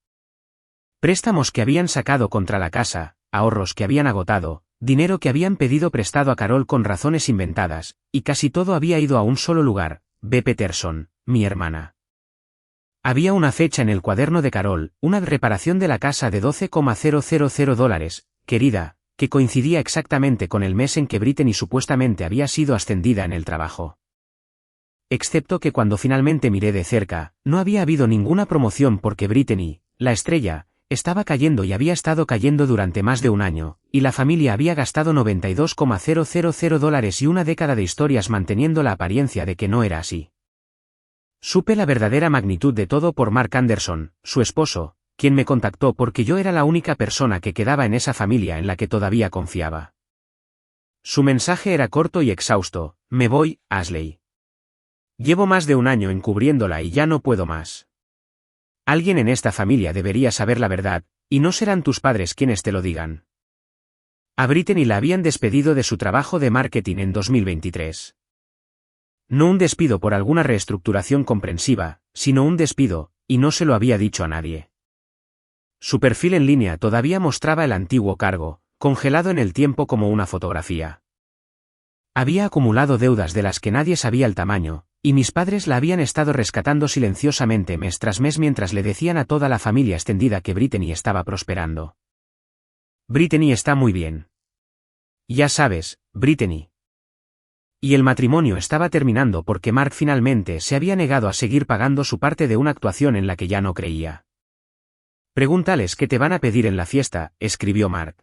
Préstamos que habían sacado contra la casa, ahorros que habían agotado, dinero que habían pedido prestado a Carol con razones inventadas, y casi todo había ido a un solo lugar, B. Peterson, mi hermana. Había una fecha en el cuaderno de Carol, una reparación de la casa de 12,000 dólares, querida, que coincidía exactamente con el mes en que Brittany supuestamente había sido ascendida en el trabajo. Excepto que cuando finalmente miré de cerca, no había habido ninguna promoción porque Brittany, la estrella, estaba cayendo y había estado cayendo durante más de un año, y la familia había gastado 92,000 dólares y una década de historias manteniendo la apariencia de que no era así. Supe la verdadera magnitud de todo por Mark Anderson, su esposo, quien me contactó porque yo era la única persona que quedaba en esa familia en la que todavía confiaba. Su mensaje era corto y exhausto: me voy, Ashley. Llevo más de un año encubriéndola y ya no puedo más. Alguien en esta familia debería saber la verdad, y no serán tus padres quienes te lo digan. A Brittany la habían despedido de su trabajo de marketing en 2023. No un despido por alguna reestructuración comprensiva, sino un despido, y no se lo había dicho a nadie. Su perfil en línea todavía mostraba el antiguo cargo, congelado en el tiempo como una fotografía. Había acumulado deudas de las que nadie sabía el tamaño, y mis padres la habían estado rescatando silenciosamente mes tras mes mientras le decían a toda la familia extendida que Brittany estaba prosperando. Brittany está muy bien. Ya sabes, Brittany. Y el matrimonio estaba terminando porque Mark finalmente se había negado a seguir pagando su parte de una actuación en la que ya no creía. Pregúntales qué te van a pedir en la fiesta, escribió Mark.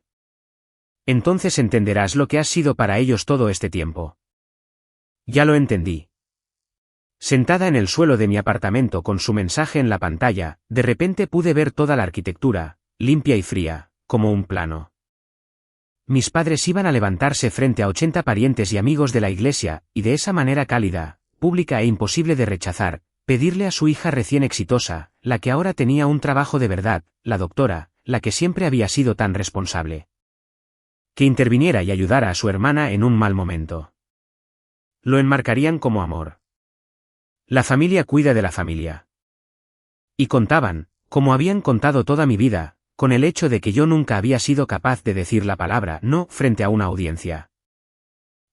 Entonces entenderás lo que has sido para ellos todo este tiempo. Ya lo entendí. Sentada en el suelo de mi apartamento con su mensaje en la pantalla, de repente pude ver toda la arquitectura, limpia y fría, como un plano. Mis padres iban a levantarse frente a 80 parientes y amigos de la iglesia, y de esa manera cálida, pública e imposible de rechazar, pedirle a su hija recién exitosa, la que ahora tenía un trabajo de verdad, la doctora, la que siempre había sido tan responsable, que interviniera y ayudara a su hermana en un mal momento. Lo enmarcarían como amor. La familia cuida de la familia. Y contaban, como habían contado toda mi vida, con el hecho de que yo nunca había sido capaz de decir la palabra no frente a una audiencia.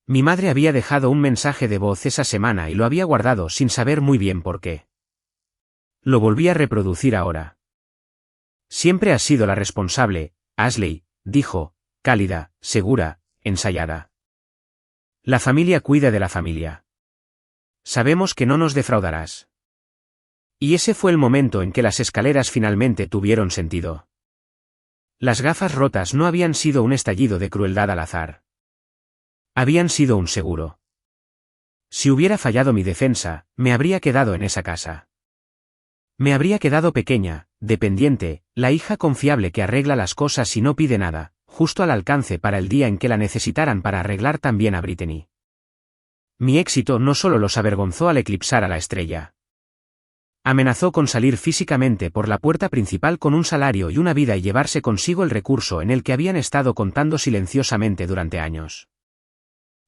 Mi madre había dejado un mensaje de voz esa semana y lo había guardado sin saber muy bien por qué. Lo volví a reproducir ahora. Siempre has sido la responsable, Ashley, dijo, cálida, segura, ensayada. La familia cuida de la familia. Sabemos que no nos defraudarás. Y ese fue el momento en que las escaleras finalmente tuvieron sentido. Las gafas rotas no habían sido un estallido de crueldad al azar. Habían sido un seguro. Si hubiera fallado mi defensa, me habría quedado en esa casa. Me habría quedado pequeña, dependiente, la hija confiable que arregla las cosas y no pide nada, justo al alcance para el día en que la necesitaran para arreglar también a Brittany. Mi éxito no solo los avergonzó al eclipsar a la estrella. Amenazó con salir físicamente por la puerta principal con un salario y una vida y llevarse consigo el recurso en el que habían estado contando silenciosamente durante años.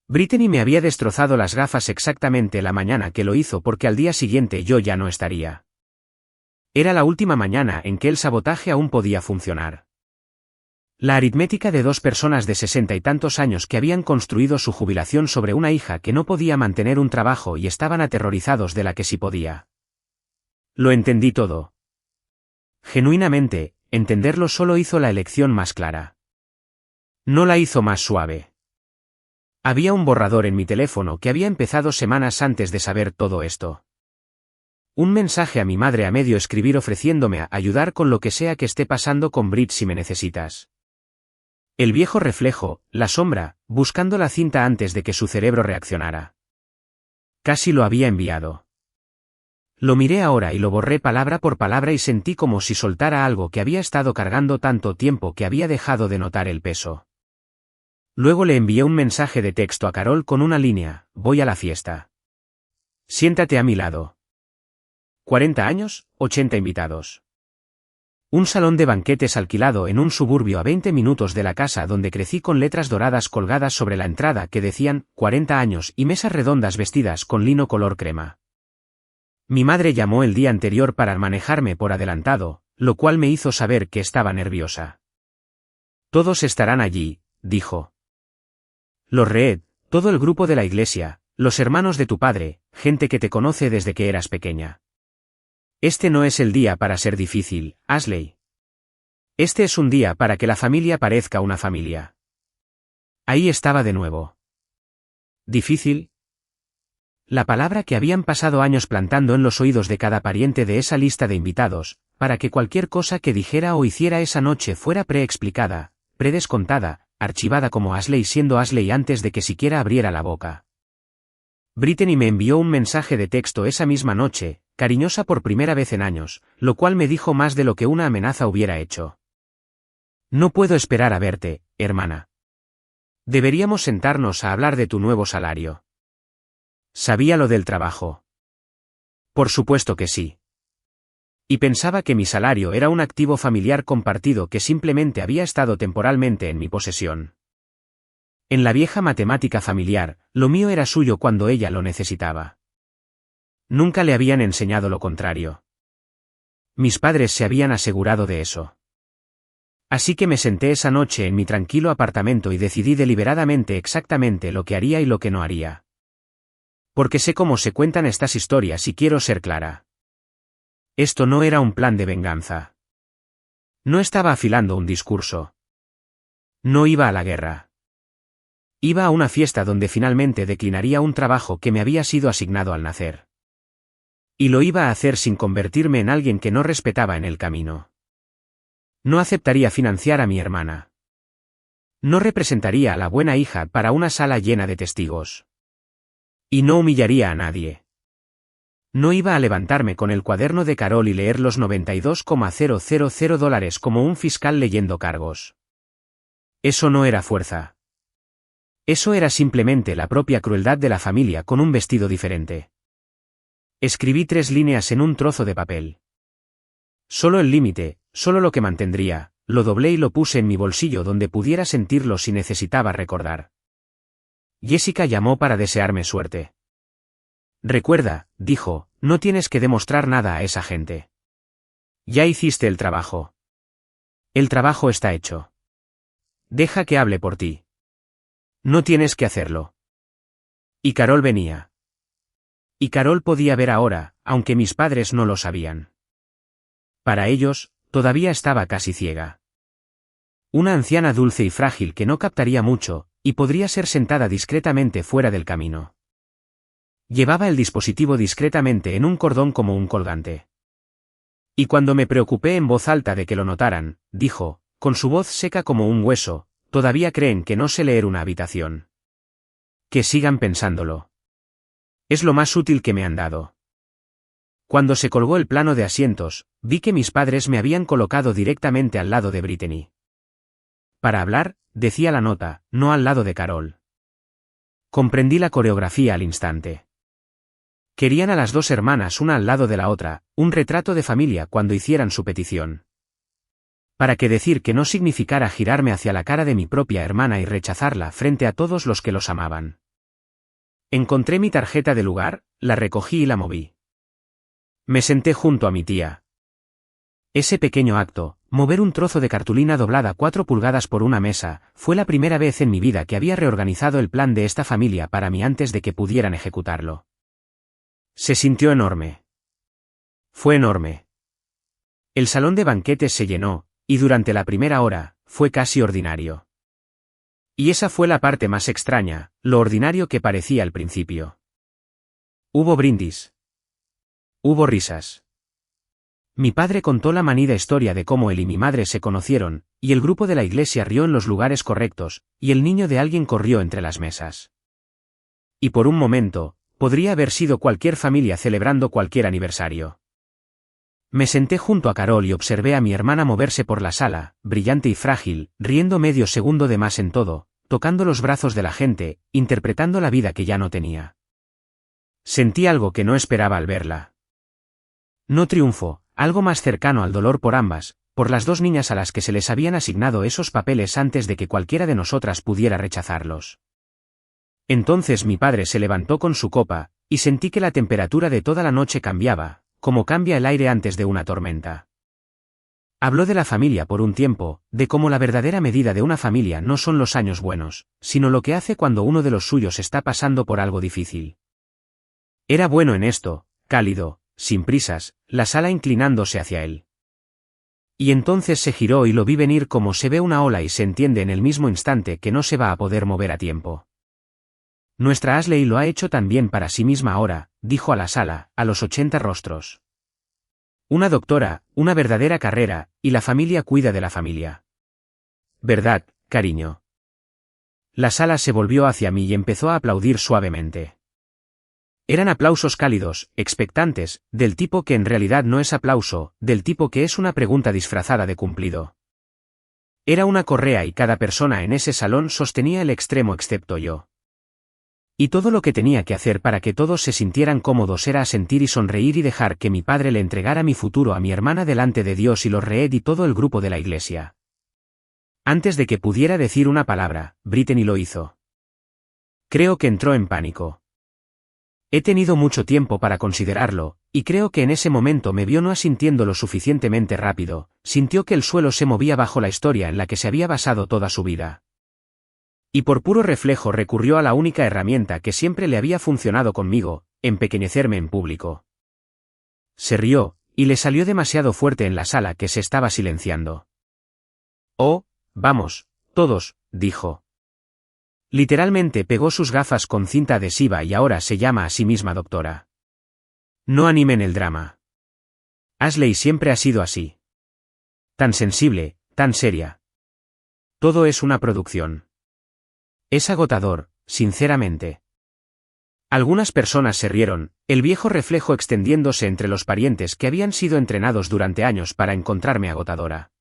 Brittany me había destrozado las gafas exactamente la mañana que lo hizo porque al día siguiente yo ya no estaría. Era la última mañana en que el sabotaje aún podía funcionar. La aritmética de dos personas de 60 y tantos años que habían construido su jubilación sobre una hija que no podía mantener un trabajo y estaban aterrorizados de la que sí podía. Lo entendí todo. Genuinamente, entenderlo solo hizo la elección más clara. No la hizo más suave. Había un borrador en mi teléfono que había empezado semanas antes de saber todo esto. Un mensaje a mi madre a medio escribir ofreciéndome a ayudar con lo que sea que esté pasando con Brit si me necesitas. El viejo reflejo, la sombra, buscando la cinta antes de que su cerebro reaccionara. Casi lo había enviado. Lo miré ahora y lo borré palabra por palabra y sentí como si soltara algo que había estado cargando tanto tiempo que había dejado de notar el peso. Luego le envié un mensaje de texto a Carol con una línea: voy a la fiesta. Siéntate a mi lado. 40 años, 80 invitados. Un salón de banquetes alquilado en un suburbio a 20 minutos de la casa donde crecí con letras doradas colgadas sobre la entrada que decían 40 años y mesas redondas vestidas con lino color crema. Mi madre llamó el día anterior para manejarme por adelantado, lo cual me hizo saber que estaba nerviosa. Todos estarán allí, dijo. Los Reed, todo el grupo de la iglesia, los hermanos de tu padre, gente que te conoce desde que eras pequeña. Este no es el día para ser difícil, Ashley. Este es un día para que la familia parezca una familia. Ahí estaba de nuevo. ¿Difícil? La palabra que habían pasado años plantando en los oídos de cada pariente de esa lista de invitados, para que cualquier cosa que dijera o hiciera esa noche fuera preexplicada, predescontada, archivada como Ashley siendo Ashley antes de que siquiera abriera la boca. Brittany me envió un mensaje de texto esa misma noche, cariñosa por primera vez en años, lo cual me dijo más de lo que una amenaza hubiera hecho. No puedo esperar a verte, hermana. Deberíamos sentarnos a hablar de tu nuevo salario. ¿Sabía lo del trabajo? Por supuesto que sí. Y pensaba que mi salario era un activo familiar compartido que simplemente había estado temporalmente en mi posesión. En la vieja matemática familiar, lo mío era suyo cuando ella lo necesitaba. Nunca le habían enseñado lo contrario. Mis padres se habían asegurado de eso. Así que me senté esa noche en mi tranquilo apartamento y decidí deliberadamente exactamente lo que haría y lo que no haría. Porque sé cómo se cuentan estas historias y quiero ser clara. Esto no era un plan de venganza. No estaba afilando un discurso. No iba a la guerra. Iba a una fiesta donde finalmente declinaría un trabajo que me había sido asignado al nacer. Y lo iba a hacer sin convertirme en alguien que no respetaba en el camino. No aceptaría financiar a mi hermana. No representaría a la buena hija para una sala llena de testigos. Y no humillaría a nadie. No iba a levantarme con el cuaderno de Carol y leer los $92,000 como un fiscal leyendo cargos. Eso no era fuerza. Eso era simplemente la propia crueldad de la familia con un vestido diferente. Escribí 3 líneas en un trozo de papel. Solo el límite, solo lo que mantendría, lo doblé y lo puse en mi bolsillo donde pudiera sentirlo si necesitaba recordar. Jessica llamó para desearme suerte. Recuerda, dijo, no tienes que demostrar nada a esa gente. Ya hiciste el trabajo. El trabajo está hecho. Deja que hable por ti. No tienes que hacerlo. Y Carol venía. Y Carol podía ver ahora, aunque mis padres no lo sabían. Para ellos, todavía estaba casi ciega. Una anciana dulce y frágil que no captaría mucho, y podría ser sentada discretamente fuera del camino. Llevaba el dispositivo discretamente en un cordón como un colgante. Y cuando me preocupé en voz alta de que lo notaran, dijo, con su voz seca como un hueso, todavía creen que no sé leer una habitación. Que sigan pensándolo. Es lo más útil que me han dado. Cuando se colgó el plano de asientos, vi que mis padres me habían colocado directamente al lado de Brittany. Para hablar, decía la nota, no al lado de Carol. Comprendí la coreografía al instante. Querían a las dos hermanas una al lado de la otra, un retrato de familia cuando hicieran su petición. Para que decir que no significara girarme hacia la cara de mi propia hermana y rechazarla frente a todos los que los amaban. Encontré mi tarjeta de lugar, la recogí y la moví. Me senté junto a mi tía. Ese pequeño acto, mover un trozo de cartulina doblada 4 pulgadas por una mesa, fue la primera vez en mi vida que había reorganizado el plan de esta familia para mí antes de que pudieran ejecutarlo. Se sintió enorme. Fue enorme. El salón de banquetes se llenó, y durante la primera hora, fue casi ordinario. Y esa fue la parte más extraña, lo ordinario que parecía al principio. Hubo brindis. Hubo risas. Mi padre contó la manida historia de cómo él y mi madre se conocieron, y el grupo de la iglesia rió en los lugares correctos, y el niño de alguien corrió entre las mesas. Y por un momento, podría haber sido cualquier familia celebrando cualquier aniversario. Me senté junto a Carol y observé a mi hermana moverse por la sala, brillante y frágil, riendo medio segundo de más en todo, tocando los brazos de la gente, interpretando la vida que ya no tenía. Sentí algo que no esperaba al verla. No triunfo, algo más cercano al dolor por ambas, por las dos niñas a las que se les habían asignado esos papeles antes de que cualquiera de nosotras pudiera rechazarlos. Entonces mi padre se levantó con su copa, y sentí que la temperatura de toda la noche cambiaba, como cambia el aire antes de una tormenta. Habló de la familia por un tiempo, de cómo la verdadera medida de una familia no son los años buenos, sino lo que hace cuando uno de los suyos está pasando por algo difícil. Era bueno en esto, cálido, sin prisas, la sala inclinándose hacia él. Y entonces se giró y lo vi venir como se ve una ola y se entiende en el mismo instante que no se va a poder mover a tiempo. Nuestra Ashley lo ha hecho también para sí misma ahora, dijo a la sala, a los 80 rostros. Una doctora, una verdadera carrera, y la familia cuida de la familia. ¿Verdad, cariño? La sala se volvió hacia mí y empezó a aplaudir suavemente. Eran aplausos cálidos, expectantes, del tipo que en realidad no es aplauso, del tipo que es una pregunta disfrazada de cumplido. Era una correa y cada persona en ese salón sostenía el extremo excepto yo. Y todo lo que tenía que hacer para que todos se sintieran cómodos era asentir y sonreír y dejar que mi padre le entregara mi futuro a mi hermana delante de Dios y los Reed y todo el grupo de la iglesia. Antes de que pudiera decir una palabra, Brittany lo hizo. Creo que entró en pánico. He tenido mucho tiempo para considerarlo, y creo que en ese momento me vio no asintiendo lo suficientemente rápido, sintió que el suelo se movía bajo la historia en la que se había basado toda su vida. Y por puro reflejo recurrió a la única herramienta que siempre le había funcionado conmigo, empequeñecerme en público. Se rió, y le salió demasiado fuerte en la sala que se estaba silenciando. Oh, vamos, todos, dijo. Literalmente pegó sus gafas con cinta adhesiva y ahora se llama a sí misma doctora. No animen el drama. Ashley siempre ha sido así. Tan sensible, tan seria. Todo es una producción. Es agotador, sinceramente. Algunas personas se rieron, el viejo reflejo extendiéndose entre los parientes que habían sido entrenados durante años para encontrarme agotadora.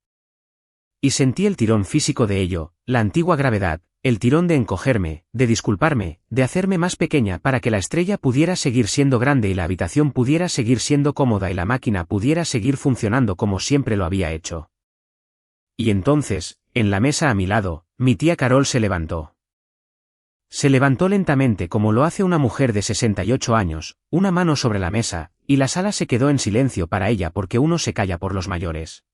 Y sentí el tirón físico de ello, la antigua gravedad, el tirón de encogerme, de disculparme, de hacerme más pequeña para que la estrella pudiera seguir siendo grande y la habitación pudiera seguir siendo cómoda y la máquina pudiera seguir funcionando como siempre lo había hecho. Y entonces, en la mesa a mi lado, mi tía Carol se levantó. Se levantó lentamente como lo hace una mujer de 68 años, una mano sobre la mesa, y la sala se quedó en silencio para ella porque uno se calla por los mayores.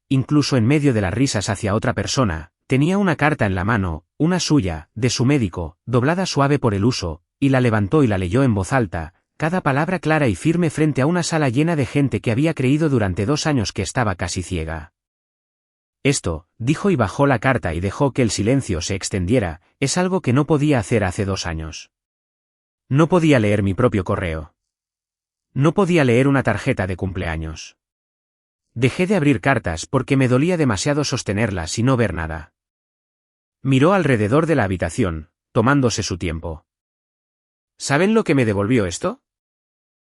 incluso en medio de las risas hacia otra persona, tenía una carta en la mano, una suya, de su médico, doblada suave por el uso, y la levantó y la leyó en voz alta, cada palabra clara y firme frente a una sala llena de gente que había creído durante 2 años que estaba casi ciega. Esto, dijo y bajó la carta y dejó que el silencio se extendiera, es algo que no podía hacer hace 2 años. No podía leer mi propio correo. No podía leer una tarjeta de cumpleaños. Dejé de abrir cartas porque me dolía demasiado sostenerlas y no ver nada. Miró alrededor de la habitación, tomándose su tiempo. ¿Saben lo que me devolvió esto?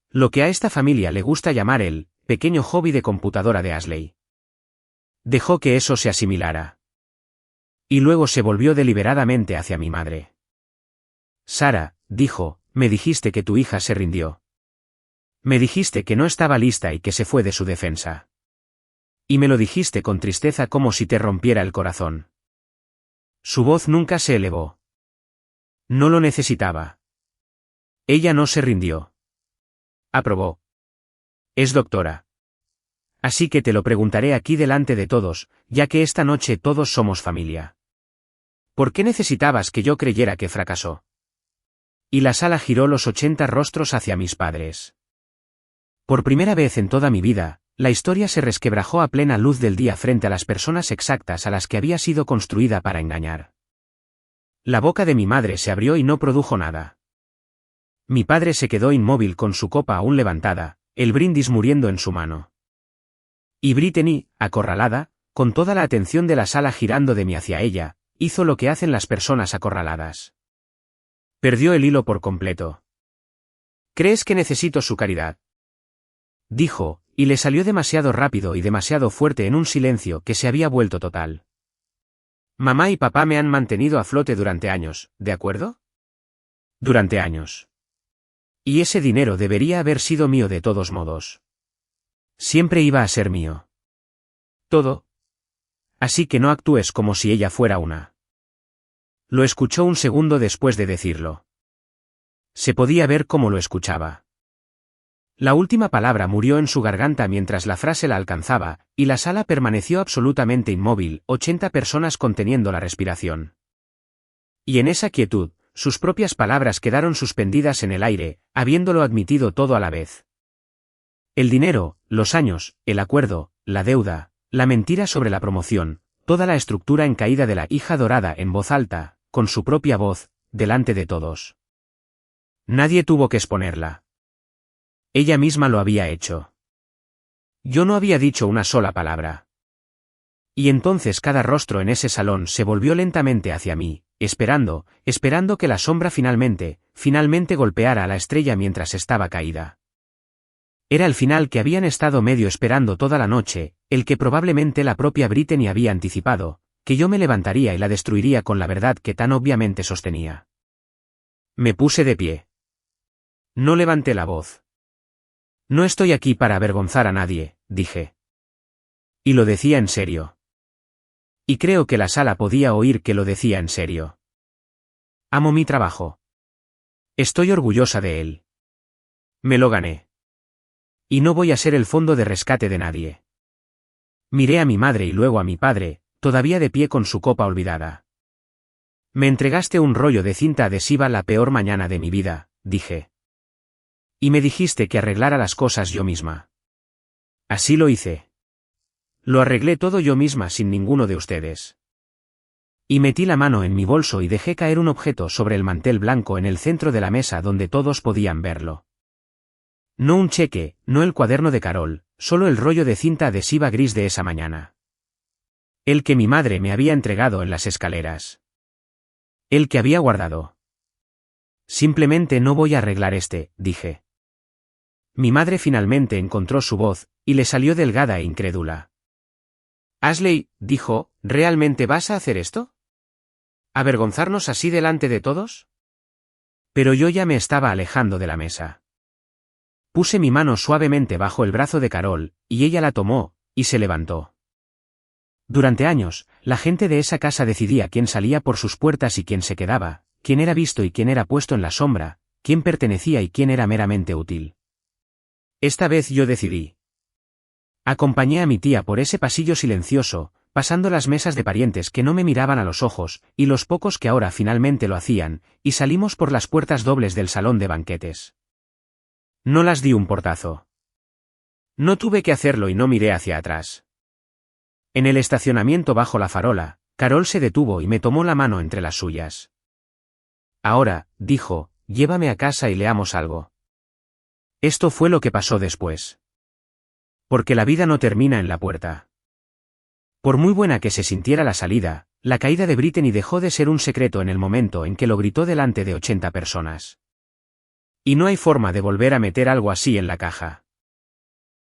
Lo que a esta familia le gusta llamar el pequeño hobby de computadora de Ashley. Dejó que eso se asimilara. Y luego se volvió deliberadamente hacia mi madre. Sara, dijo, me dijiste que tu hija se rindió. Me dijiste que no estaba lista y que se fue de su defensa. Y me lo dijiste con tristeza como si te rompiera el corazón. Su voz nunca se elevó. No lo necesitaba. Ella no se rindió. Aprobó. Es doctora. Así que te lo preguntaré aquí delante de todos, ya que esta noche todos somos familia. ¿Por qué necesitabas que yo creyera que fracasó? Y la sala giró los 80 rostros hacia mis padres. Por primera vez en toda mi vida, la historia se resquebrajó a plena luz del día frente a las personas exactas a las que había sido construida para engañar. La boca de mi madre se abrió y no produjo nada. Mi padre se quedó inmóvil con su copa aún levantada, el brindis muriendo en su mano. Y Brittany, acorralada, con toda la atención de la sala girando de mí hacia ella, hizo lo que hacen las personas acorraladas. Perdió el hilo por completo. ¿Crees que necesito su caridad?, dijo, y le salió demasiado rápido y demasiado fuerte en un silencio que se había vuelto total. Mamá y papá me han mantenido a flote durante años, ¿de acuerdo? Durante años. Y ese dinero debería haber sido mío de todos modos. Siempre iba a ser mío. Todo. Así que no actúes como si ella fuera una. Lo escuchó un segundo después de decirlo. Se podía ver cómo lo escuchaba. La última palabra murió en su garganta mientras la frase la alcanzaba, y la sala permaneció absolutamente inmóvil, 80 personas conteniendo la respiración. Y en esa quietud, sus propias palabras quedaron suspendidas en el aire, habiéndolo admitido todo a la vez. El dinero, los años, el acuerdo, la deuda, la mentira sobre la promoción, toda la estructura en caída de la hija dorada en voz alta, con su propia voz, delante de todos. Nadie tuvo que exponerla. Ella misma lo había hecho. Yo no había dicho una sola palabra. Y entonces cada rostro en ese salón se volvió lentamente hacia mí, esperando que la sombra finalmente golpeara a la estrella mientras estaba caída. Era el final que habían estado medio esperando toda la noche, el que probablemente la propia Brittany había anticipado, que yo me levantaría y la destruiría con la verdad que tan obviamente sostenía. Me puse de pie. No levanté la voz. No estoy aquí para avergonzar a nadie, dije. Y lo decía en serio. Y creo que la sala podía oír que lo decía en serio. Amo mi trabajo. Estoy orgullosa de él. Me lo gané. Y no voy a ser el fondo de rescate de nadie. Miré a mi madre y luego a mi padre, todavía de pie con su copa olvidada. Me entregaste un rollo de cinta adhesiva la peor mañana de mi vida, dije. Y me dijiste que arreglara las cosas yo misma. Así lo hice. Lo arreglé todo yo misma sin ninguno de ustedes. Y metí la mano en mi bolso y dejé caer un objeto sobre el mantel blanco en el centro de la mesa donde todos podían verlo. No un cheque, no el cuaderno de Carol, solo el rollo de cinta adhesiva gris de esa mañana. El que mi madre me había entregado en las escaleras. El que había guardado. Simplemente no voy a arreglar dije. Mi madre finalmente encontró su voz, y le salió delgada e incrédula. Ashley, dijo, ¿realmente vas a hacer esto? ¿Avergonzarnos así delante de todos? Pero yo ya me estaba alejando de la mesa. Puse mi mano suavemente bajo el brazo de Carol, y ella la tomó, y se levantó. Durante años, la gente de esa casa decidía quién salía por sus puertas y quién se quedaba, quién era visto y quién era puesto en la sombra, quién pertenecía y quién era meramente útil. Esta vez yo decidí. Acompañé a mi tía por ese pasillo silencioso, pasando las mesas de parientes que no me miraban a los ojos, y los pocos que ahora finalmente lo hacían, y salimos por las puertas dobles del salón de banquetes. No las di un portazo. No tuve que hacerlo y no miré hacia atrás. En el estacionamiento bajo la farola, Carol se detuvo y me tomó la mano entre las suyas. Ahora, dijo, llévame a casa y leamos algo. Esto fue lo que pasó después. Porque la vida no termina en la puerta. Por muy buena que se sintiera la salida, la caída de Brittany dejó de ser un secreto en el momento en que lo gritó delante de 80 personas. Y no hay forma de volver a meter algo así en la caja.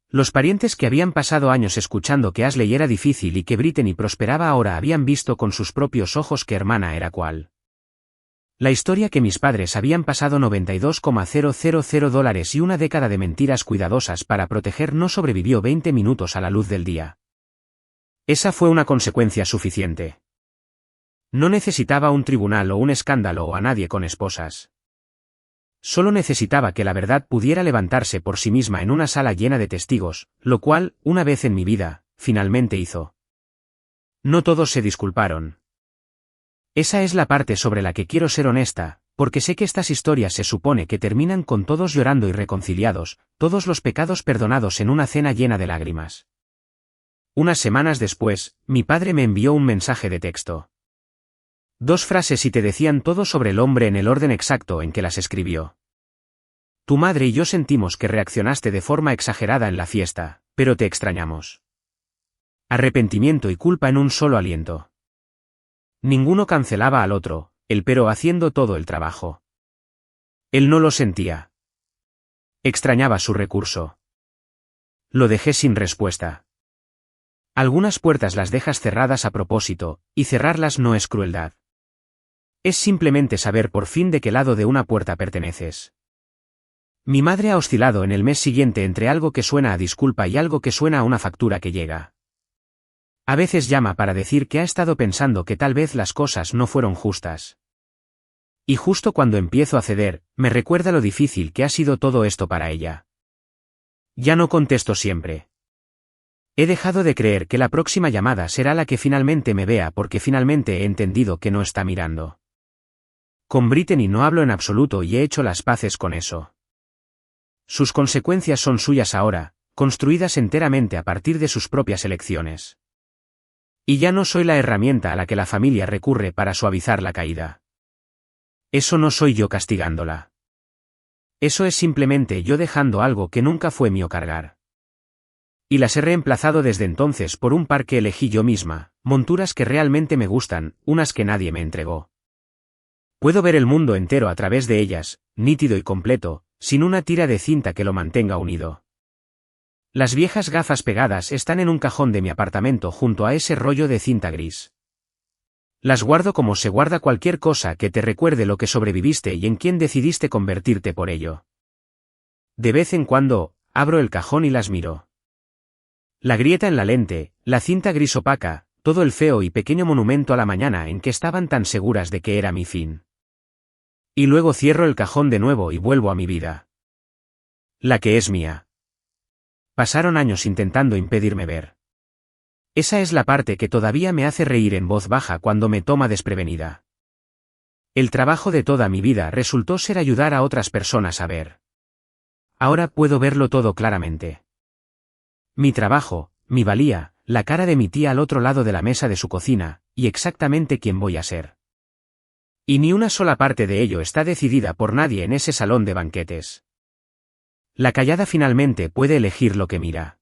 Los parientes que habían pasado años escuchando que Ashley era difícil y que Brittany prosperaba ahora habían visto con sus propios ojos que hermana era cual. La historia que mis padres habían pasado $92,000 y una década de mentiras cuidadosas para proteger no sobrevivió 20 minutos a la luz del día. Esa fue una consecuencia suficiente. No necesitaba un tribunal o un escándalo o a nadie con esposas. Solo necesitaba que la verdad pudiera levantarse por sí misma en una sala llena de testigos, lo cual, una vez en mi vida, finalmente hizo. No todos se disculparon. Esa es la parte sobre la que quiero ser honesta, porque sé que estas historias se supone que terminan con todos llorando y reconciliados, todos los pecados perdonados en una cena llena de lágrimas. Unas semanas después, mi padre me envió un mensaje de texto. 2 frases y te decían todo sobre el hombre en el orden exacto en que las escribió. Tu madre y yo sentimos que reaccionaste de forma exagerada en la fiesta, pero te extrañamos. Arrepentimiento y culpa en un solo aliento. Ninguno cancelaba al otro, el pero haciendo todo el trabajo. Él no lo sentía. Extrañaba su recurso. Lo dejé sin respuesta. Algunas puertas las dejas cerradas a propósito, y cerrarlas no es crueldad. Es simplemente saber por fin de qué lado de una puerta perteneces. Mi madre ha oscilado en el mes siguiente entre algo que suena a disculpa y algo que suena a una factura que llega. A veces llama para decir que ha estado pensando que tal vez las cosas no fueron justas. Y justo cuando empiezo a ceder, me recuerda lo difícil que ha sido todo esto para ella. Ya no contesto siempre. He dejado de creer que la próxima llamada será la que finalmente me vea porque finalmente he entendido que no está mirando. Con Brittany no hablo en absoluto y he hecho las paces con eso. Sus consecuencias son suyas ahora, construidas enteramente a partir de sus propias elecciones. Y ya no soy la herramienta a la que la familia recurre para suavizar la caída. Eso no soy yo castigándola. Eso es simplemente yo dejando algo que nunca fue mío cargar. Y las he reemplazado desde entonces por un par que elegí yo misma, monturas que realmente me gustan, unas que nadie me entregó. Puedo ver el mundo entero a través de ellas, nítido y completo, sin una tira de cinta que lo mantenga unido. Las viejas gafas pegadas están en un cajón de mi apartamento junto a ese rollo de cinta gris. Las guardo como se guarda cualquier cosa que te recuerde lo que sobreviviste y en quién decidiste convertirte por ello. De vez en cuando, abro el cajón y las miro. La grieta en la lente, la cinta gris opaca, todo el feo y pequeño monumento a la mañana en que estaban tan seguras de que era mi fin. Y luego cierro el cajón de nuevo y vuelvo a mi vida. La que es mía. Pasaron años intentando impedirme ver. Esa es la parte que todavía me hace reír en voz baja cuando me toma desprevenida. El trabajo de toda mi vida resultó ser ayudar a otras personas a ver. Ahora puedo verlo todo claramente. Mi trabajo, mi valía, la cara de mi tía al otro lado de la mesa de su cocina, y exactamente quién voy a ser. Y ni una sola parte de ello está decidida por nadie en ese salón de banquetes. La callada finalmente puede elegir lo que mira.